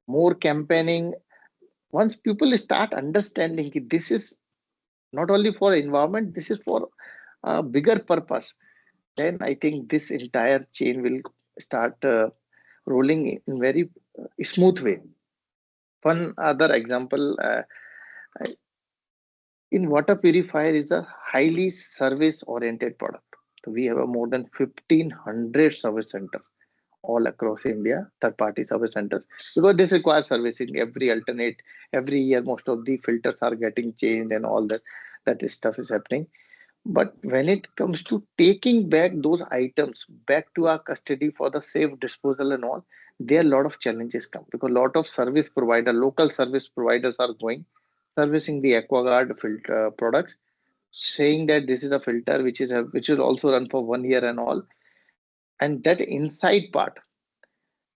more campaigning. Once people start understanding that this is not only for environment, this is for a bigger purpose, then I think this entire chain will start rolling in very smooth way. One other example, in water purifier is a highly service oriented product. So we have a more than 1,500 service centers all across India, third party service centers, because this requires servicing every year. Most of the filters are getting changed and all that stuff is happening. But when it comes to taking back those items back to our custody for the safe disposal and all, there are a lot of challenges come, because a lot of local service providers are going, servicing the AquaGuard filter products, saying that this is a filter which will also run for 1 year and all. And that inside part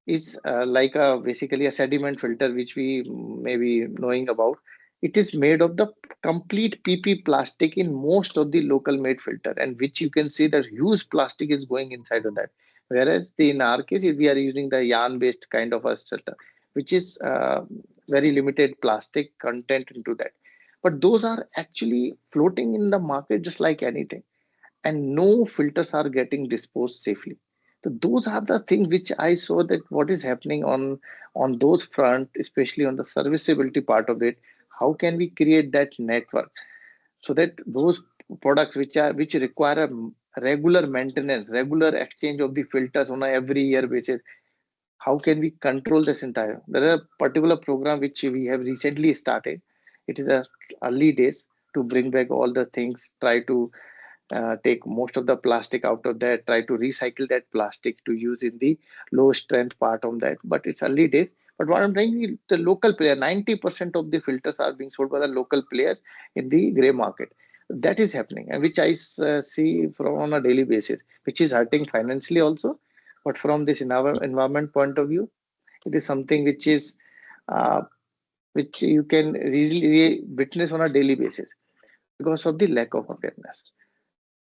is like basically a sediment filter, which we may be knowing about. It is made of the complete PP plastic in most of the local made filter, and which you can see that huge plastic is going inside of that. Whereas in our case, if we are using the yarn based kind of a filter, which is very limited plastic content into that. But those are actually floating in the market just like anything, and no filters are getting disposed safely. So those are the things which I saw that what is happening on those front, especially on the serviceability part of it. How can we create that network so that those products which require a regular maintenance, regular exchange of the filters on a every year basis, how can we control this entire? There are a particular program which we have recently started. It is a early days to bring back all the things, try to take most of the plastic out of that, try to recycle that plastic to use in the low strength part of that. But it's early days. But what I'm saying, the local player, 90% of the filters are being sold by the local players in the gray market. That is happening, and which I see from on a daily basis, which is hurting financially also. But from this environment point of view, it is something uh, which you can easily witness on a daily basis because of the lack of awareness.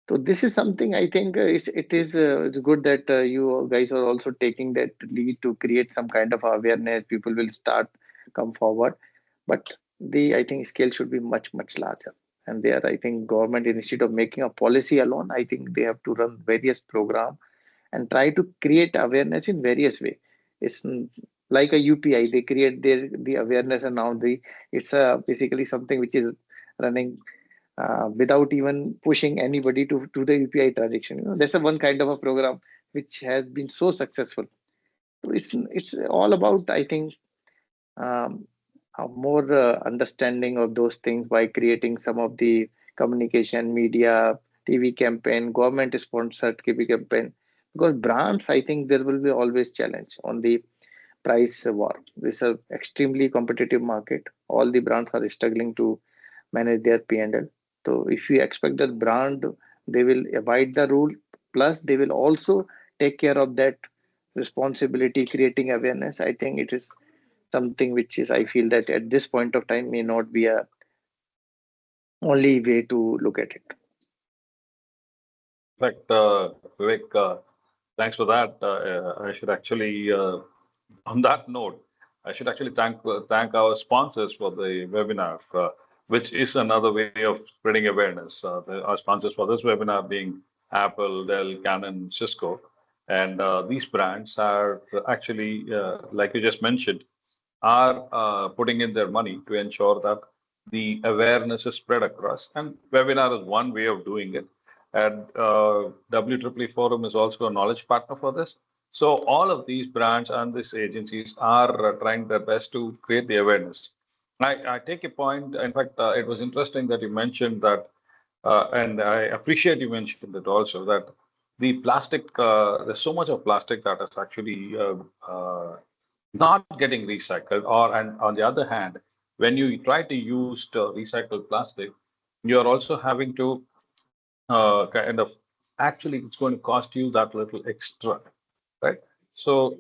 So this is something I think it's good that you guys are also taking that lead to create some kind of awareness. People will start come forward, but the I think scale should be much larger. And there, I think government, instead of making a policy alone, I think they have to run various programs and try to create awareness in various ways. It's like a UPI, they create the awareness, and now it's basically something which is running without even pushing anybody to do the UPI transaction. That's a one kind of a program which has been so successful. So it's all about, I think, um, a more understanding of those things by creating some of the communication, media, TV campaign, government sponsored TV campaign. Because brands, I think there will be always challenge on the price war. This is an extremely competitive market. All the brands are struggling to manage their P&L. So if you expect that brand, they will abide the rule. Plus, they will also take care of that responsibility, creating awareness. I think it is something which is, I feel that at this point of time may not be a only way to look at it. In fact, Vivek, thanks for that. I should actually, on that note, I should actually thank our sponsors for the webinar, which is another way of spreading awareness. Our sponsors for this webinar being Apple, Dell, Canon, Cisco, and these brands are actually, like you just mentioned, are putting in their money to ensure that the awareness is spread across. And webinar is one way of doing it. And WEEE Forum is also a knowledge partner for this. So all of these brands and these agencies are trying their best to create the awareness. I take a point. In fact, it was interesting that you mentioned that, and I appreciate you mentioned it also, that the plastic, there's so much of plastic that is actually not getting recycled, and on the other hand, when you try to use recycled plastic, you're also having to kind of, actually it's going to cost you that little extra, right? So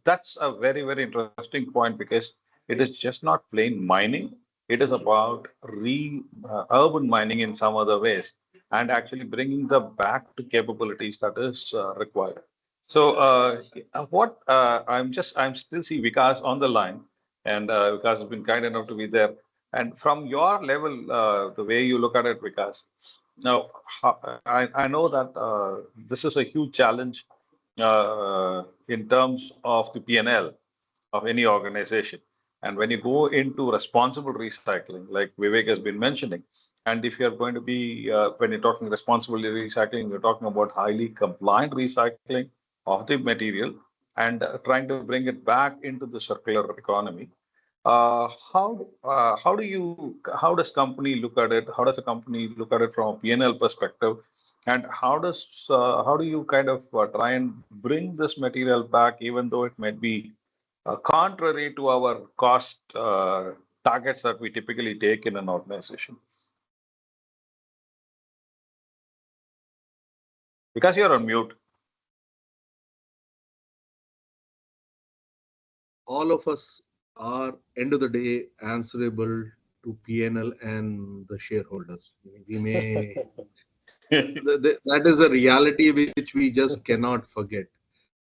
that's a very, very interesting point, because it is just not plain mining. It is about urban mining in some other ways, and actually bringing the back to capabilities that is required. So what I'm still see Vikas on the line, and Vikas has been kind enough to be there. And from your level, the way you look at it, Vikas, now I know that this is a huge challenge in terms of the P&L of any organization. And when you go into responsible recycling, like Vivek has been mentioning, and if you're going to be, when you're talking responsible recycling, you're talking about highly compliant recycling of the material, and trying to bring it back into the circular economy. How does company look at it? How does a company look at it from a P&L perspective? And how do you kind of try and bring this material back, even though it might be contrary to our cost targets that we typically take in an organization? Because you're on mute. All of us are, end of the day, answerable to PNL and the shareholders. We may that is a reality which we just cannot forget.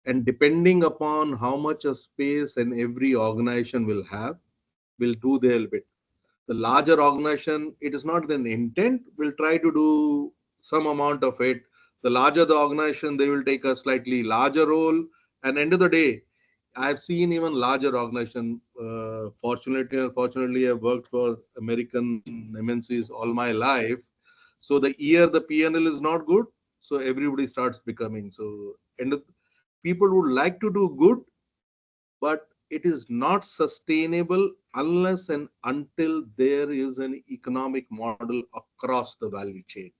And depending upon how much of space and every organization will have, will do their bit. The larger organization, it is not an intent, will try to do some amount of it. The larger the organization, they will take a slightly larger role. And end of the day, I've seen even larger organization. Fortunately, unfortunately, I've worked for American MNCs all my life. So the year the P&L is not good, so everybody starts becoming. So people would like to do good, but it is not sustainable unless and until there is an economic model across the value chain.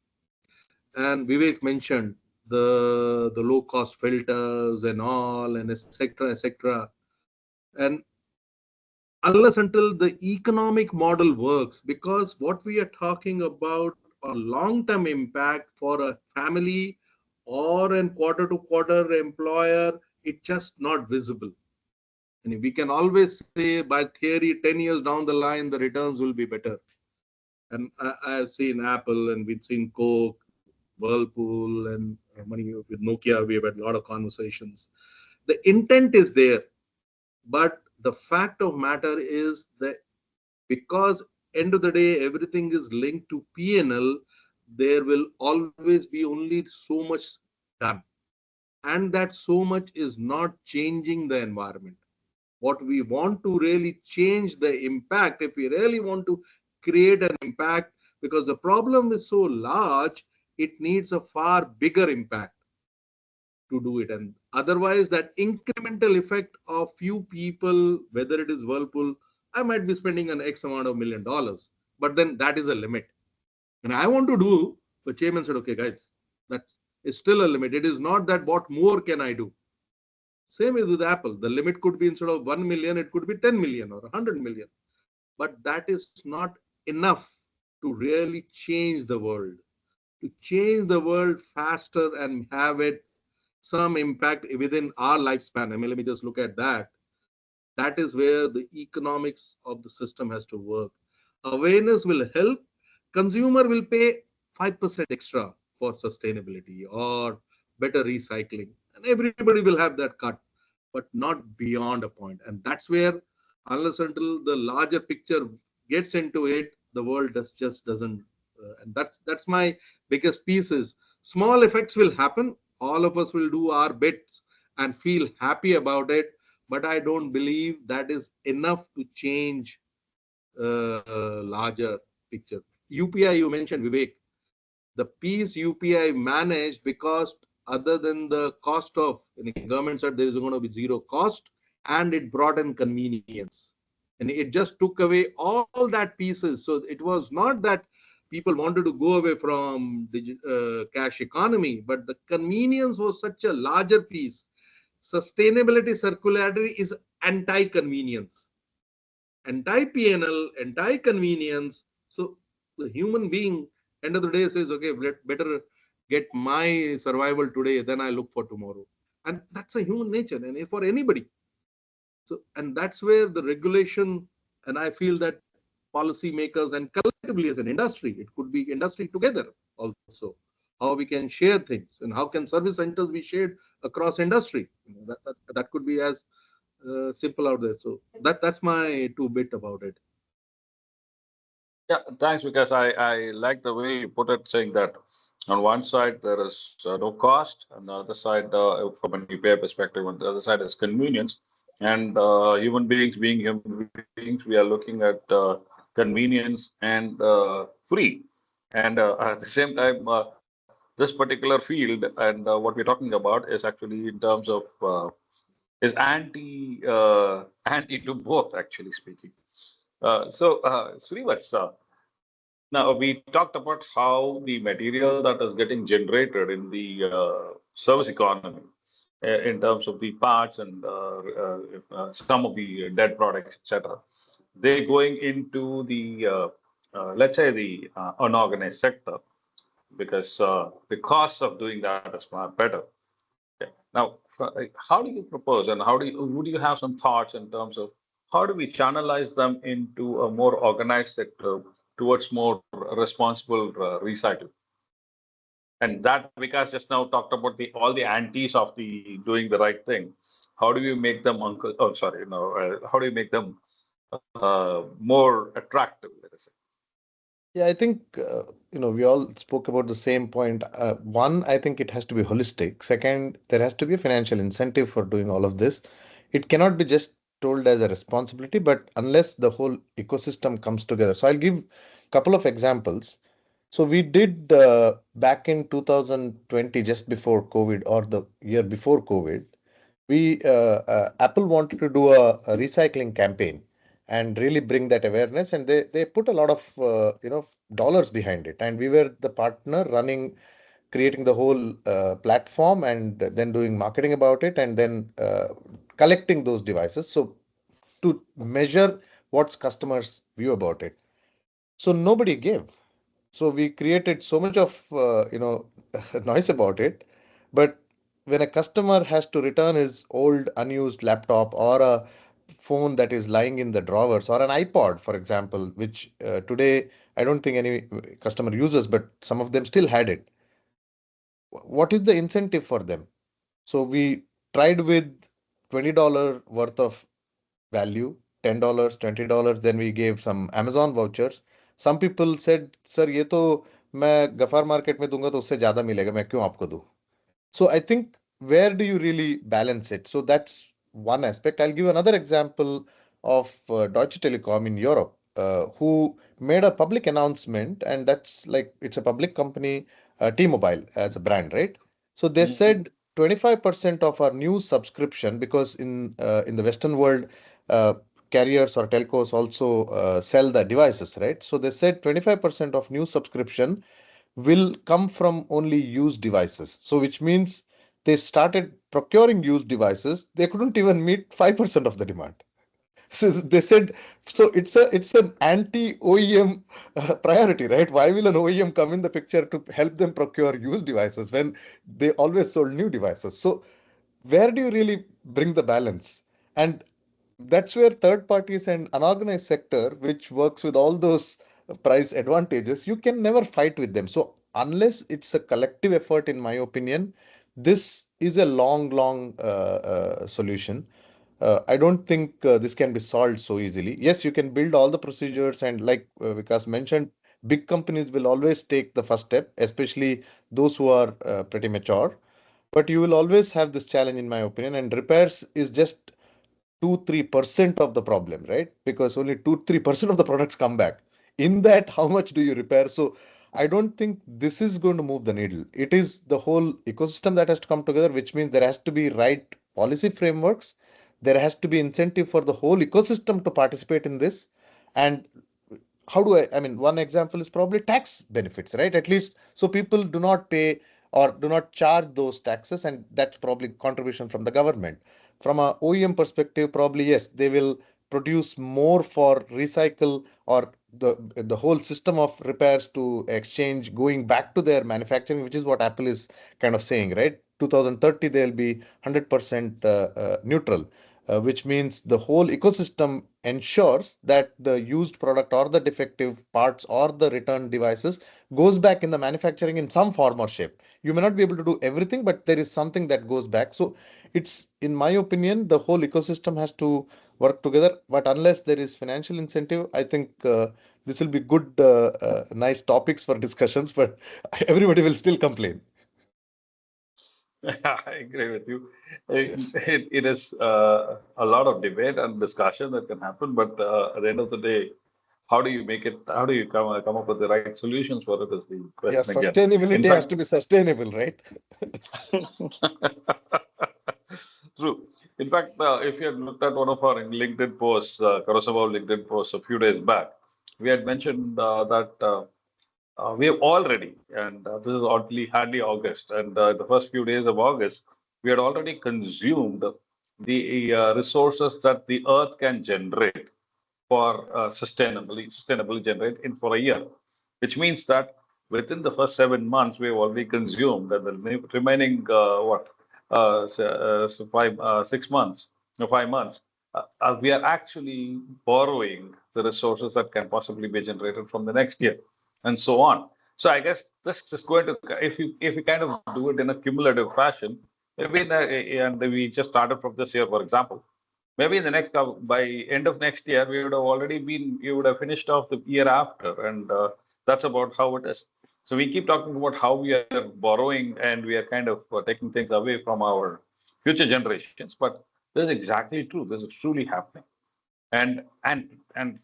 And Vivek mentioned the low cost filters and all, and etc. etc. And unless until the economic model works, because what we are talking about a long-term impact for a family or a quarter-to-quarter employer, it's just not visible. And we can always say by theory, 10 years down the line, the returns will be better. And I've seen Apple, and we've seen Coke, Whirlpool, and with Nokia, we've had a lot of conversations. The intent is there, but the fact of matter is that because end of the day, everything is linked to P&L. There will always be only so much done. And that so much is not changing the environment. What we want to really change the impact, if we really want to create an impact, because the problem is so large, it needs a far bigger impact to do it. And otherwise, that incremental effect of few people, whether it is Whirlpool, I might be spending an X amount of $1 million, but then that is a limit. And I want to do, the chairman said, okay, guys, that is still a limit. It is not that what more can I do? Same as with Apple. The limit could be instead of 1 million, it could be 10 million or 100 million. But that is not enough to really change the world. To change the world faster and have it some impact within our lifespan. I mean, let me just look at that. That is where the economics of the system has to work. Awareness will help. Consumer will pay 5% extra for sustainability or better recycling. And everybody will have that cut, but not beyond a point. And that's where, unless until the larger picture gets into it, the world just doesn't. And that's my biggest piece is small effects will happen. All of us will do our bits and feel happy about it. But I don't believe that is enough to change larger picture. UPI, you mentioned, Vivek. The piece UPI managed because other than the cost of, in the government said there is going to be zero cost, and it brought in convenience. And it just took away all that pieces. So it was not that people wanted to go away from cash economy, but the convenience was such a larger piece. Sustainability, circularity is anti-convenience, anti-P&L, anti-convenience. So the human being, end of the day, says, okay, better get my survival today than I look for tomorrow. And that's a human nature, and for anybody. So, and that's where the regulation, and I feel that policymakers and collectively as an industry, it could be industry together also, how we can share things and how can service centers be shared across industry. That could be as simple out there. So that's my two bit about it. Yeah, thanks, because I like the way you put it, saying that on one side there is no cost, on the other side, from an UPI perspective, on the other side is convenience. And human beings being human beings, we are looking at convenience and free. And at the same time, this particular field and what we're talking about is actually in terms of is anti to both, actually speaking. Sreevathsa, now we talked about how the material that is getting generated in the service economy, in terms of the parts and some of the dead products, etc. They going into the let's say the unorganized sector, because the costs of doing that is far better. Okay. Now, how do you propose, and would you have some thoughts in terms of how do we channelize them into a more organized sector towards more responsible recycling? And that Vikas just now talked about all the antis of the doing the right thing. How do you make them how do you make them more attractive? Let us say. Yeah, I think, we all spoke about the same point. One, I think it has to be holistic. Second, there has to be a financial incentive for doing all of this. It cannot be just told as a responsibility, but unless the whole ecosystem comes together. So I'll give a couple of examples. So we did back in 2020, just before COVID or the year before COVID, Apple wanted to do a recycling campaign and really bring that awareness, and they put a lot of dollars behind it, and we were the partner running, creating the whole platform, and then doing marketing about it, and then collecting those devices, so to measure what's customers view about it. So nobody gave. So we created so much of noise about it, but when a customer has to return his old unused laptop or a phone that is lying in the drawers, or an iPod, for example, which today I don't think any customer uses, but some of them still had it. What is the incentive for them? So we tried with $20 worth of value, $10, $20. Then we gave some Amazon vouchers. Some people said, "Sir, ये तो मैं Ghaffar market में दूंगा तो उससे ज्यादा मिलेगा, मैं क्यों आपको दूं?" So I think where do you really balance it? So that's one aspect. I'll give another example of Deutsche Telekom in Europe, who made a public announcement, and that's like it's a public company, T-Mobile as a brand, right? So they said 25% of our new subscription, because in the Western world, uh, carriers or telcos also sell the devices, right? So they said 25% of new subscription will come from only used devices. So, which means they started procuring used devices. They couldn't even meet 5% of the demand. So they said, so it's an anti OEM priority, right? Why will an OEM come in the picture to help them procure used devices when they always sold new devices? So where do you really bring the balance? And that's where third parties and unorganized sector, which works with all those price advantages, you can never fight with them. So unless it's a collective effort, in my opinion, this is a long solution. I don't think this can be solved so easily. Yes, you can build all the procedures, and like Vikas mentioned, big companies will always take the first step, especially those who are pretty mature. But you will always have this challenge, in my opinion, and repairs is just 2-3% of the problem, right? Because only 2-3% of the products come back. In that, how much do you repair? So I don't think this is going to move the needle. It is the whole ecosystem that has to come together, which means there has to be right policy frameworks. There has to be incentive for the whole ecosystem to participate in this. And how do I mean, one example is probably tax benefits, right? At least so people do not pay or do not charge those taxes, and that's probably contribution from the government. From a OEM perspective, probably yes, they will produce more for recycle or the whole system of repairs to exchange going back to their manufacturing, which is what Apple is kind of saying, right? 2030 they'll be 100% neutral, which means the whole ecosystem ensures that the used product or the defective parts or the returned devices goes back in the manufacturing in some form or shape. You may not be able to do everything, but there is something that goes back. So it's, in my opinion, the whole ecosystem has to work together. But unless there is financial incentive, I think this will be good, nice topics for discussions, but everybody will still complain. I agree with you. Yeah. It is a lot of debate and discussion that can happen, but at the end of the day, how do you make it? How do you come up with the right solutions for it? Is the Yeah, question again. In sustainability has fact, to be sustainable, right? true. In fact, if you had looked at one of our LinkedIn posts, Karo LinkedIn posts a few days back, we had mentioned that. We have already, and this is hardly August, and the first few days of August, we had already consumed the resources that the Earth can generate for sustainably generate in for a year, which means that within the first 7 months we have already consumed, and the remaining so 6 months, no 5 months, we are actually borrowing the resources that can possibly be generated from the next year, and so on. So I guess this is going to, if you kind of do it in a cumulative fashion, maybe and we just started from this year, for example. Maybe in the next, by end of next year, you would have finished off the year after, and that's about how it is. So we keep talking about how we are borrowing and we are kind of taking things away from our future generations, but this is exactly true. This is truly happening. And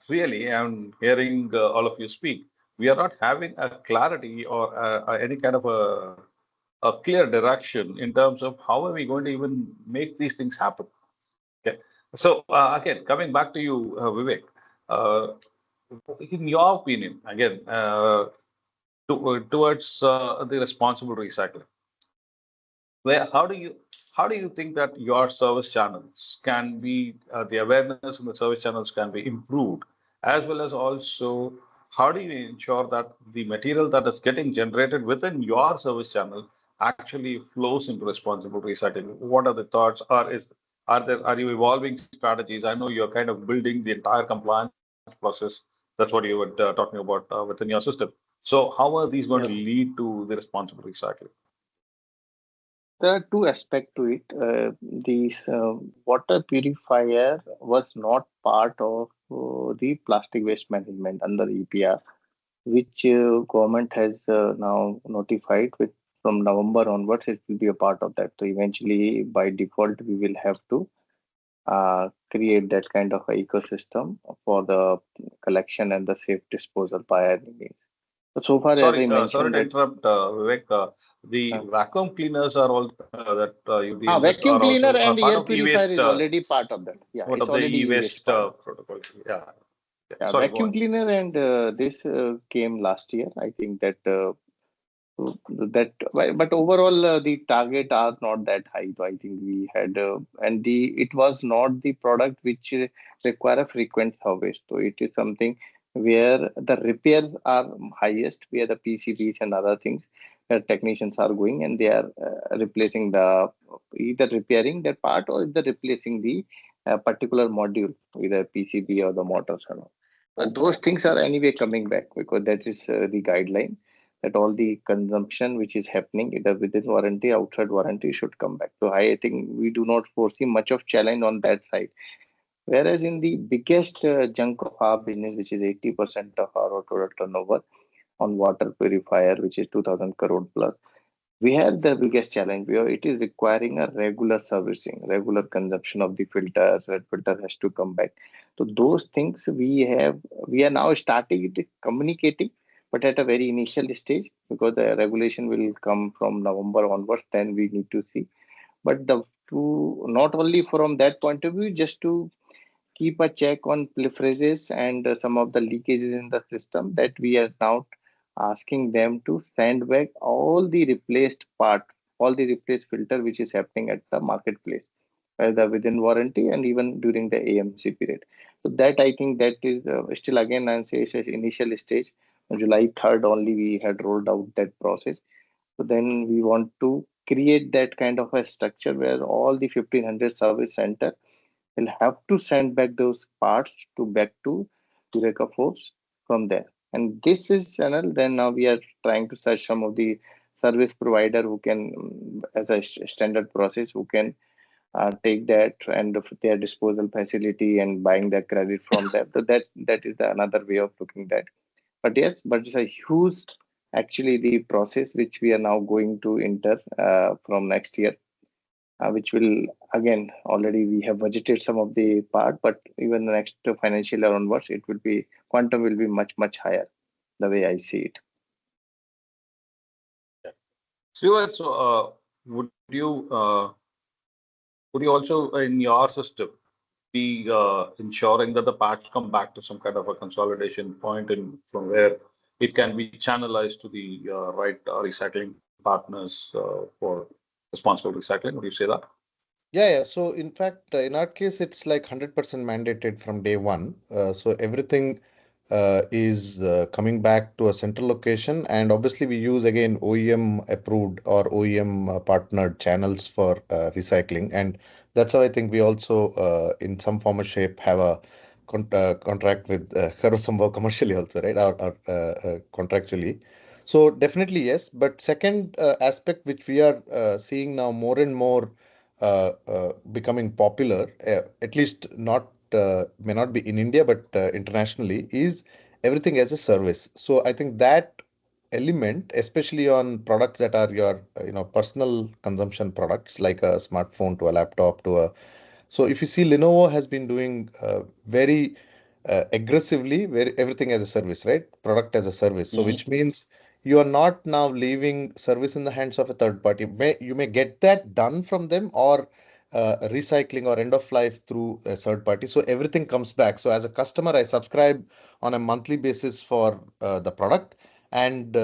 really, I'm hearing all of you speak. We are not having a clarity or any kind of a clear direction in terms of how are we going to even make these things happen. Okay. So again, coming back to you, Vivek, uh, in your opinion, again, towards the responsible recycling, where how do you think that your service channels can be the awareness in the service channels can be improved, as well as also how do you ensure that the material that is getting generated within your service channel actually flows into responsible recycling? What are the thoughts? Are you evolving strategies? I know you're kind of building the entire compliance process. That's what you were talking about within your system. So how are these going to Yeah. lead to the responsible recycling? There are two aspects to it. This water purifier was not part of the plastic waste management under EPR, which government has now notified with from November onwards. It will be a part of that. So eventually, by default, we will have to create that kind of a ecosystem for the collection and the safe disposal by any means. So far, as I Sorry mentioned, to that interrupt, Vivek. The vacuum cleaners are all that you deal with vacuum are cleaner also a and part air of purifier e-waste, is already part of that. Yeah, part it's of the already e-waste e-waste part. protocol. Yeah. Yeah. Yeah, Sorry, go vacuum on, please. cleaner and this came last year. I think that but overall the target are not that high. So I think we had and the it was not the product which require a frequent service. So it is something where the repairs are highest, where the PCBs and other things technicians are going and they are replacing the either repairing that part or either replacing the particular module, either PCB or the motors and all. Those things are anyway coming back because that is the guideline that all the consumption which is happening either within warranty, outside warranty should come back. So I think we do not foresee much of challenge on that side. Whereas in the biggest chunk of our business, which is 80% of our total turnover on water purifier, which is 2000 crore plus, we have the biggest challenge where it is requiring a regular servicing, regular consumption of the filters, where filter has to come back. So those things we are now starting it communicating, but at a very initial stage because the regulation will come from November onwards. Then we need to see. But the to not only from that point of view, just to keep a check on pilferages and some of the leakages in the system that we are now asking them to send back all the replaced part, all the replaced filter which is happening at the marketplace, whether within warranty and even during the AMC period. So that I think that is still again I say it's an initial stage. On July 3rd only we had rolled out that process. So then we want to create that kind of a structure where all the 1500 service center will have to send back those parts to back to Eureka Forbes from there. And this is channel. Then now we are trying to search some of the service provider who can, as a standard process, who can take that and their disposal facility and buying the credit from them. So that is another way of looking at. But yes, but it's a huge actually the process which we are now going to enter from next year which will again already we have budgeted some of the part, but even the next financial year onwards, it will be quantum will be much higher, the way I see it. Sreevathsa, would you also in your system be ensuring that the parts come back to some kind of a consolidation point and from where it can be channelized to the right recycling partners for responsible recycling? Would you say that? Yeah. So in fact, in our case, it's like 100% mandated from day one. So everything is coming back to a central location, and obviously we use again OEM approved or OEM partnered channels for recycling, and that's how I think we also, in some form or shape, have a contract with Karo Sambhav commercially also, right? Or contractually. So definitely yes. But second aspect which we are seeing now more and more becoming popular, at least not may not be in India, but internationally, is everything as a service. So I think that element, especially on products that are your personal consumption products like a smartphone to a laptop to a. So if you see, Lenovo has been doing very aggressively, very everything as a service, right? Product as a service. So which means you are not now leaving service in the hands of a third party. You may get that done from them or recycling or end of life through a third party. So everything comes back. So as a customer, I subscribe on a monthly basis for the product, and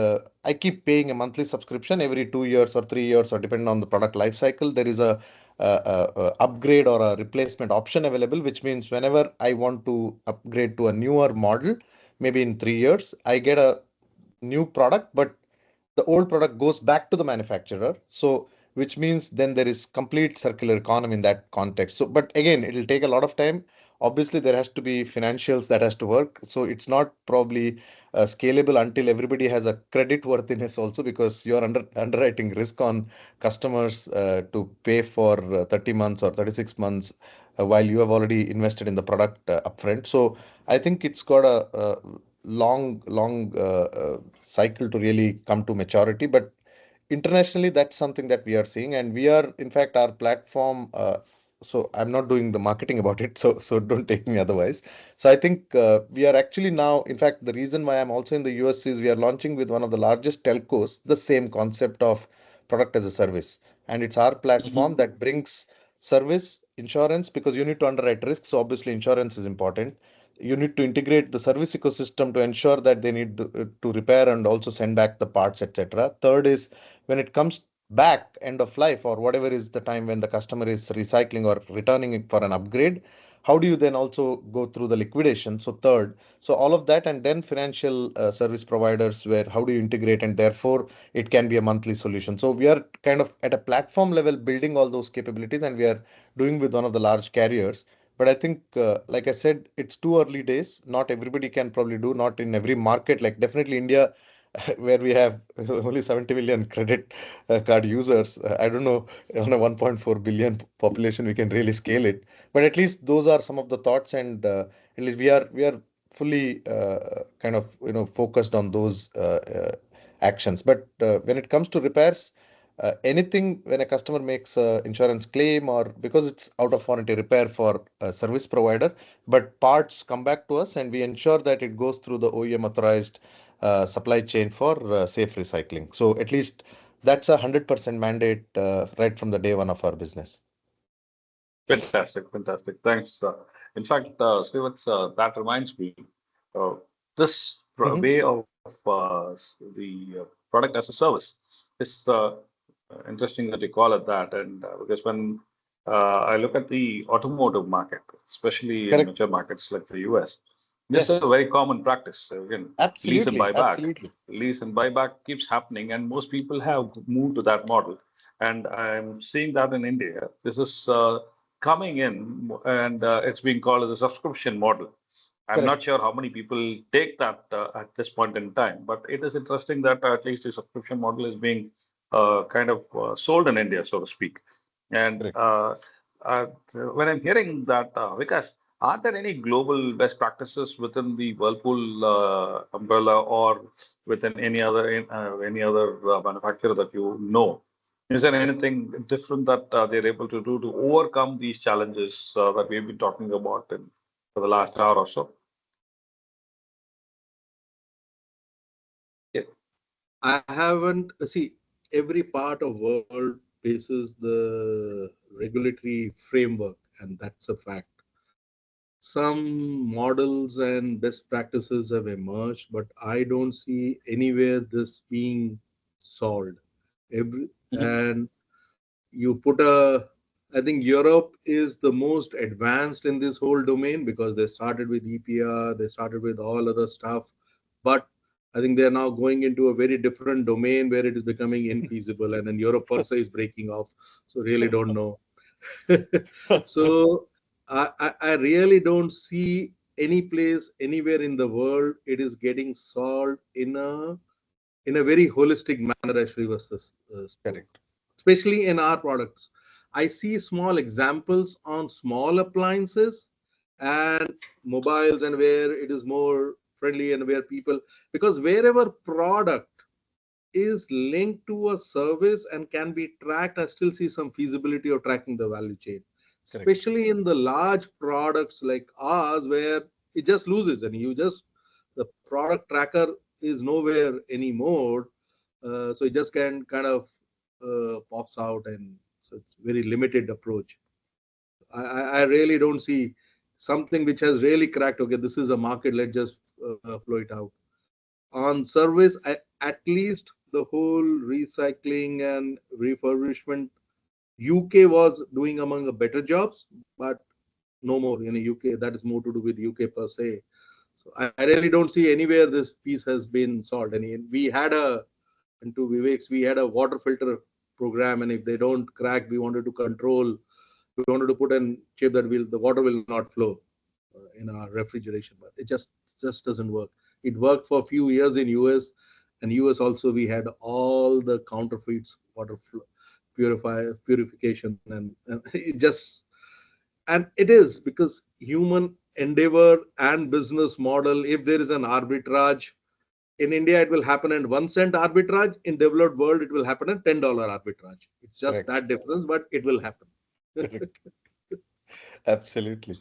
I keep paying a monthly subscription every 2 years or 3 years, or depending on the product life cycle. There is a upgrade or a replacement option available, which means whenever I want to upgrade to a newer model, maybe in 3 years, I get a new product, but the old product goes back to the manufacturer. So, which means then there is complete circular economy in that context. So, but again, it will take a lot of time. obviously there has to be financials that has to work. So it's not probably scalable until everybody has a credit worthiness also, because you're underwriting risk on customers to pay for 30 months or 36 months while you have already invested in the product upfront. So I think it's got a long cycle to really come to maturity. But internationally, that's something that we are seeing, and we are, in fact, our platform. So I'm not doing the marketing about it, so don't take me otherwise. So I think we are actually now, in fact, the reason why I'm also in the US is we are launching with one of the largest telcos the same concept of product as a service, and it's our platform that brings service insurance, because you need to underwrite risk. So obviously, insurance is important. You need to integrate the service ecosystem to ensure that they need to repair and also send back the parts, etc. Third is when it comes back end of life or whatever is the time when the customer is recycling or returning it for an upgrade, how do you then also go through the liquidation? So third, so all of that, and then financial service providers, where how do you integrate, and therefore it can be a monthly solution. So we are kind of at a platform level building all those capabilities, and we are doing with one of the large carriers. But I think, like I said, it's too early days. Not everybody can probably do, not in every market. Like definitely India, where we have only 70 million credit card users. I don't know, on a 1.4 billion population, we can really scale it. But at least those are some of the thoughts, and at least we are fully kind of focused on those actions. But when it comes to repairs, anything when a customer makes a insurance claim, or because it's out of warranty repair for a service provider, but parts come back to us and we ensure that it goes through the OEM authorized supply chain for safe recycling. So at least that's 100% mandate right from the day one of our business. Fantastic, fantastic. Thanks. In fact, Sreevathsa, that reminds me, uh, this way of the product as a service is interesting that you call it that. And because when I look at the automotive market, especially in mature markets like the US, this is a very common practice. Again, lease and buyback. Absolutely. Lease and buyback keeps happening, and most people have moved to that model. And I'm seeing that in India. This is coming in, and it's being called as a subscription model. I'm not sure how many people take that at this point in time, but it is interesting that at least the subscription model is being kind of sold in India, so to speak. And when I'm hearing that, Vikas, are there any global best practices within the Whirlpool umbrella, or within any other manufacturer that you know? Is there anything different that they're able to do to overcome these challenges that we've been talking about for the last hour or so? I haven't see every part of world faces the regulatory framework, and that's a fact. Some models and best practices have emerged, but I don't see anywhere this being solved. And you put I think Europe is the most advanced in this whole domain because they started with EPR, they started with all other stuff, but I think they are now going into a very different domain where it is becoming infeasible, and then Europe per se is breaking off. So really don't know. So I really don't see any place anywhere in the world it is getting solved in a very holistic manner, as Sreevathsa correct. Especially in our products. I see small examples on small appliances and mobiles, and where it is more friendly and where people, because wherever product is linked to a service and can be tracked, I still see some feasibility of tracking the value chain. Correct. Especially in the large products like ours, where it just loses and the product tracker is nowhere anymore. So it just can kind of pops out, and so it's very limited approach. I really don't see something which has really cracked. Okay, this is a market. Let's just flow it out. On service, at least the whole recycling and refurbishment, UK was doing among the better jobs, but no more in the UK. That is more to do with UK per se. So I really don't see anywhere this piece has been solved. And we had and to Vivek's, we had a water filter program, and if they don't crack, we wanted to put a chip that the water will not flow. in our refrigeration, but it just doesn't work. It worked for a few years in US, and US also we had all the counterfeits, purification, and it just, and it is because human endeavor and business model. If there is an arbitrage in India, it will happen at 1 cent arbitrage. In developed world, it will happen at $10 arbitrage. It's just Correct. that difference, but it will happen. Correct. Absolutely.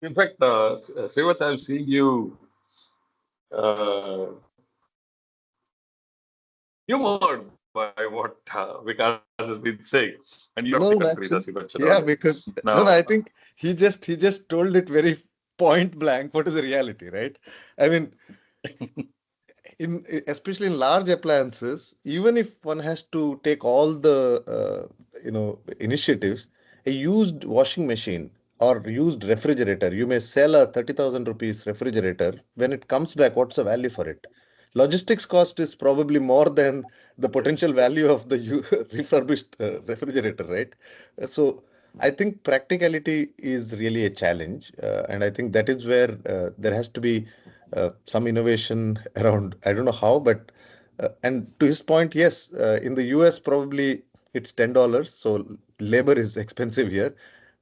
In fact, Sreevathsa, I've seen you uh, humored by what Vikas has been saying, and you have taken No, trees, as you actually, mentioned yeah, earlier. because no, Now, I think he just told it very point blank. What is the reality, right? I mean, especially in large appliances, even if one has to take all the initiatives, a used washing machine or used refrigerator, you may sell a 30,000 rupees refrigerator. When it comes back, what's the value for it? Logistics cost is probably more than the potential value of the refurbished refrigerator, right? So I think practicality is really a challenge, and I think that is where there has to be some innovation around. I don't know how, but and to his point, yes, in the US probably it's $10, so labor is expensive here,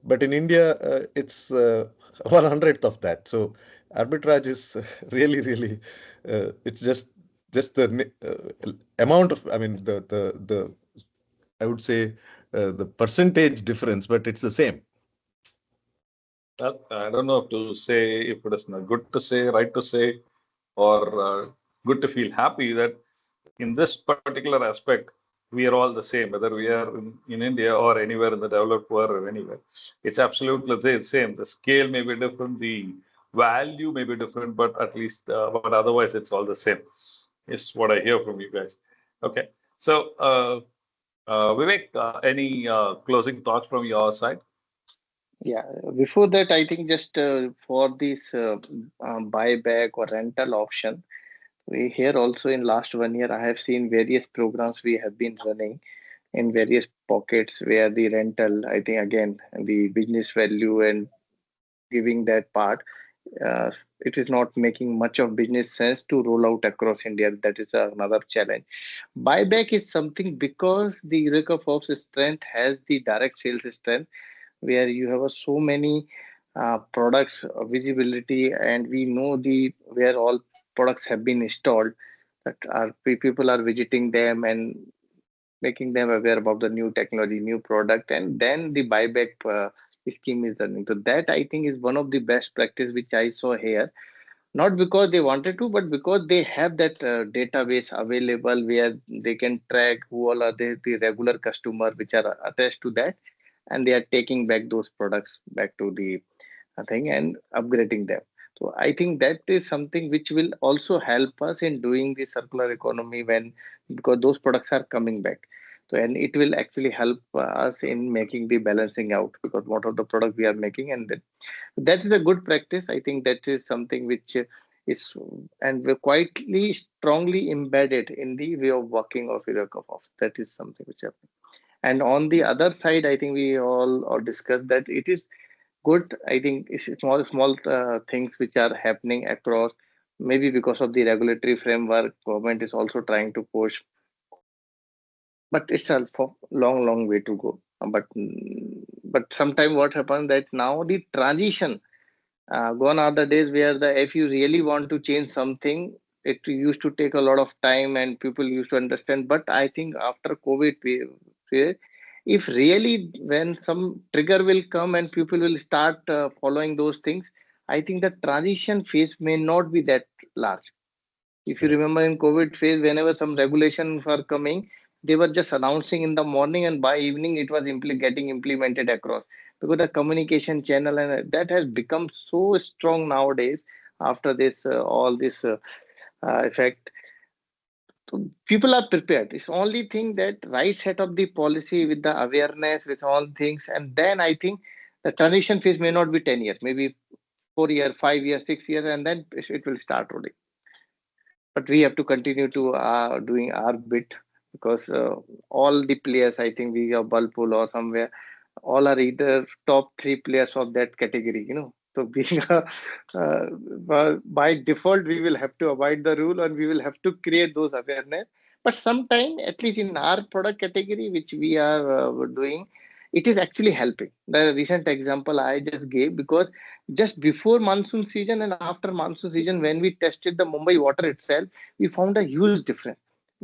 but in India it's 1/100th of that. So arbitrage is really it's just the amount of, I mean, the I would say the percentage difference, but it's the same. I don't know if to say if it is not good to say, right to say, or good to feel happy that in this particular aspect, we are all the same, whether we are in India or anywhere in the developed world or anywhere. It's absolutely the same. The scale may be different, the value may be different, but at least, but otherwise, it's all the same, is what I hear from you guys. Okay. So, Vivek, any closing thoughts from your side? Yeah, before that, I think just for this buyback or rental option, we here also in last 1 year, I have seen various programs we have been running in various pockets where the rental, I think again, the business value and giving that part, it is not making much of business sense to roll out across India. That is another challenge. Buyback is something because the Eureka Forbes strength has the direct sales strength where you have so many products visibility, and we know the where all products have been installed, that are people are visiting them and making them aware about the new technology, new product, and then the buyback scheme is running. So that I think is one of the best practice which I saw here, not because they wanted to, but because they have that database available where they can track who all are the regular customer which are attached to that, and they are taking back those products back to the thing and upgrading them. So I think that is something which will also help us in doing the circular economy when, because those products are coming back. So and it will actually help us in making the balancing out, because what of the product we are making, and that is a good practice. I think that is something which is and we're quietly strongly embedded in the way of working of Eureka. That is something which happens. And on the other side, I think we all discussed that it is good. I think it's small things which are happening across. Maybe because of the regulatory framework, government is also trying to push, but it's a long way to go. But sometime what happens that now the transition, gone are the days where the if you really want to change something, it used to take a lot of time and people used to understand. But I think after COVID period, if really when some trigger will come and people will start following those things, I think the transition phase may not be that large. If you Correct. remember in COVID phase, whenever some regulations were coming, they were just announcing in the morning, and by evening it was getting implemented across, because the communication channel and that has become so strong nowadays after this all this effect. So people are prepared. It's only thing that right set up the policy with the awareness with all things, and then I think the transition phase may not be 10 years, maybe 4 years, 5 years, 6 years, and then it will start rolling. But we have to continue to doing our bit, because all the players, I think we have Whirlpool or somewhere, all are either top three players of that category, So being by default, we will have to abide the rule and we will have to create those awareness. But sometime, at least in our product category, which we are doing, it is actually helping. The recent example I just gave, because just before monsoon season and after monsoon season, when we tested the Mumbai water itself, we found a huge difference.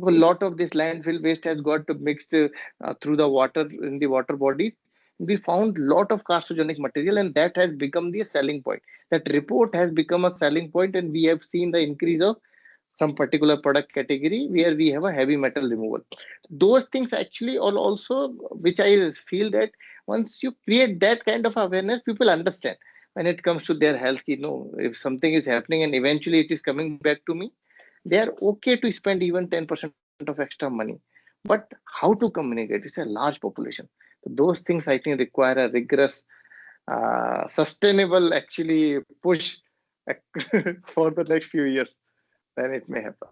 A lot of this landfill waste has got to mixed through the water in the water bodies. We found lot of carcinogenic material, and that has become the selling point. That report has become a selling point, and we have seen the increase of some particular product category where we have a heavy metal removal. Those things actually also, which I feel that once you create that kind of awareness, people understand when it comes to their health. If something is happening and eventually it is coming back to me, they are okay to spend even 10% of extra money. But how to communicate? It's a large population. So those things I think require a rigorous, sustainable actually push for the next few years. Then it may happen.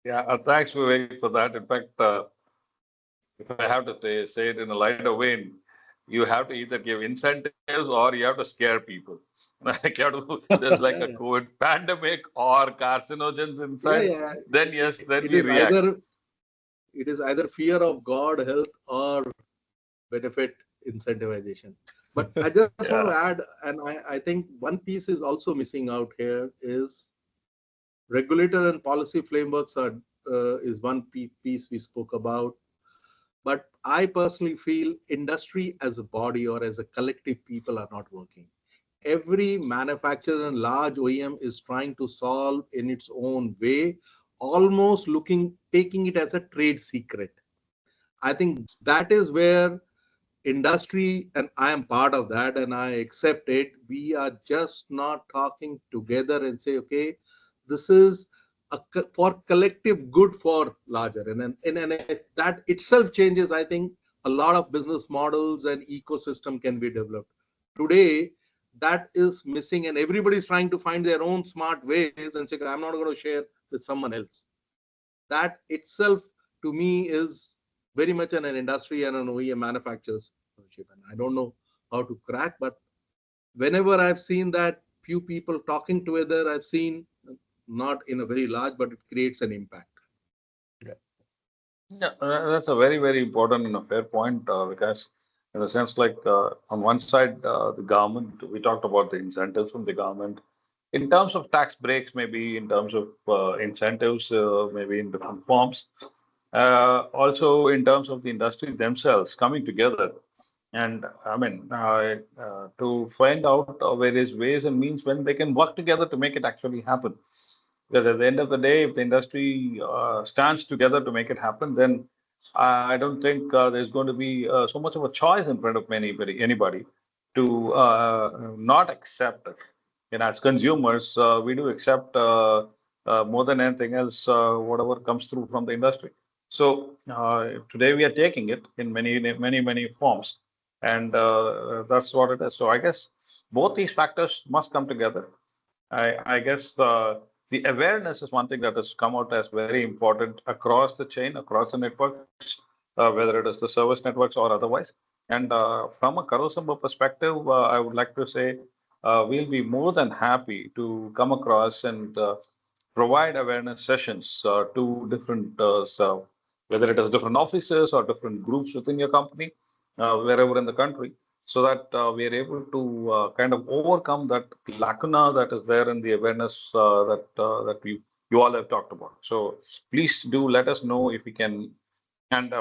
Yeah, thanks, Vivek, for that. In fact, if I have to say it in a lighter vein, you have to either give incentives or you have to scare people. Like you have to, there's like a COVID pandemic or carcinogens inside. Then yes, then we react. It is either fear of God, health, or benefit incentivization. But I just want to add, and I think one piece is also missing out here is regulator and policy frameworks is one piece we spoke about. But I personally feel industry as a body or as a collective people are not working. Every manufacturer and large OEM is trying to solve in its own way, almost taking it as a trade secret. I think that is where industry, and I am part of that and I accept it, we are just not talking together and say, okay, this is for collective good for larger. And if that itself changes, I think a lot of business models and ecosystem can be developed. Today, that is missing and everybody is trying to find their own smart ways and say, I'm not going to share with someone else. That itself, to me, is very much an industry and an OEM manufacturer's partnership. And I don't know how to crack, but whenever I've seen that few people talking together, I've seen not in a very large, but it creates an impact. Yeah, that's a very, very important and a fair point, because in the sense like on one side, the government, we talked about the incentives from the government in terms of tax breaks, maybe in terms of incentives, maybe in different forms. Also in terms of the industry themselves coming together. And I mean, to find out various ways and means when they can work together to make it actually happen. Because at the end of the day, if the industry stands together to make it happen, then I don't think there's going to be so much of a choice in front of anybody to not accept it. And as consumers, we do accept more than anything else whatever comes through from the industry. So today we are taking it in many forms, and that's what it is. So I guess both these factors must come together. I guess the awareness is one thing that has come out as very important across the chain, across the networks, whether it is the service networks or otherwise. And from a Karo Sambhav perspective, I would like to say we'll be more than happy to come across and provide awareness sessions to different, whether it is different offices or different groups within your company, wherever in the country, so that we are able to kind of overcome that lacuna that is there in the awareness that you all have talked about. So please do let us know if we can, and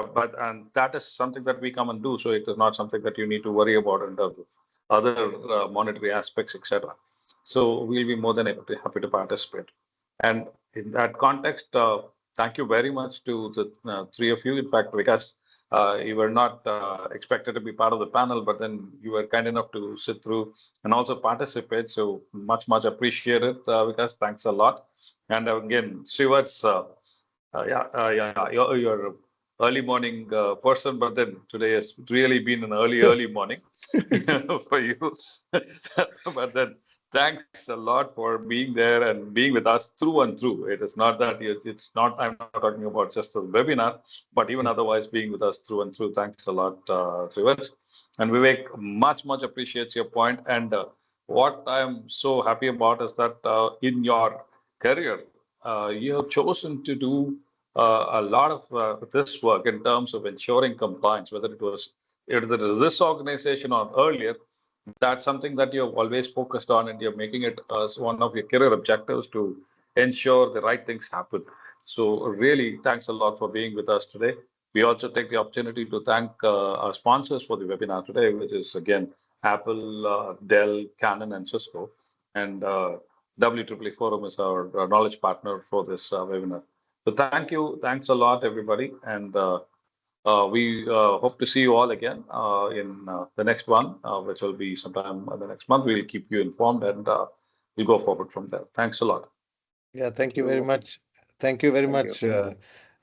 that is something that we come and do. So it is not something that you need to worry about in terms of other monetary aspects, etc. So we'll be more than happy to participate. And in that context, thank you very much to the three of you. In fact, Vikas, you were not expected to be part of the panel, but then you were kind enough to sit through and also participate. So much appreciated, Vikas. Thanks a lot. And again, Sreevathsa, you're early morning person, but then today has really been an early morning for you. But then thanks a lot for being there and being with us through and through. It is not that it's not, I'm not talking about just the webinar, but even otherwise being with us through and through. Thanks a lot, Sreevathsa. And Vivek, much appreciates your point. And what I'm so happy about is that in your career, you have chosen to do a lot of this work in terms of ensuring compliance, whether it is this organization or earlier. That's something that you've always focused on, and you're making it as one of your career objectives to ensure the right things happen. So really, thanks a lot for being with us today. We also take the opportunity to thank our sponsors for the webinar today, which is again Apple, Dell, Canon, and Cisco. And WEEE Forum is our knowledge partner for this webinar. So thank you. Thanks a lot, everybody. And we hope to see you all again in the next one, which will be sometime the next month. We'll keep you informed, and we'll go forward from there. Thanks a lot. Yeah, thank you very much. Thank you very Thank much, you.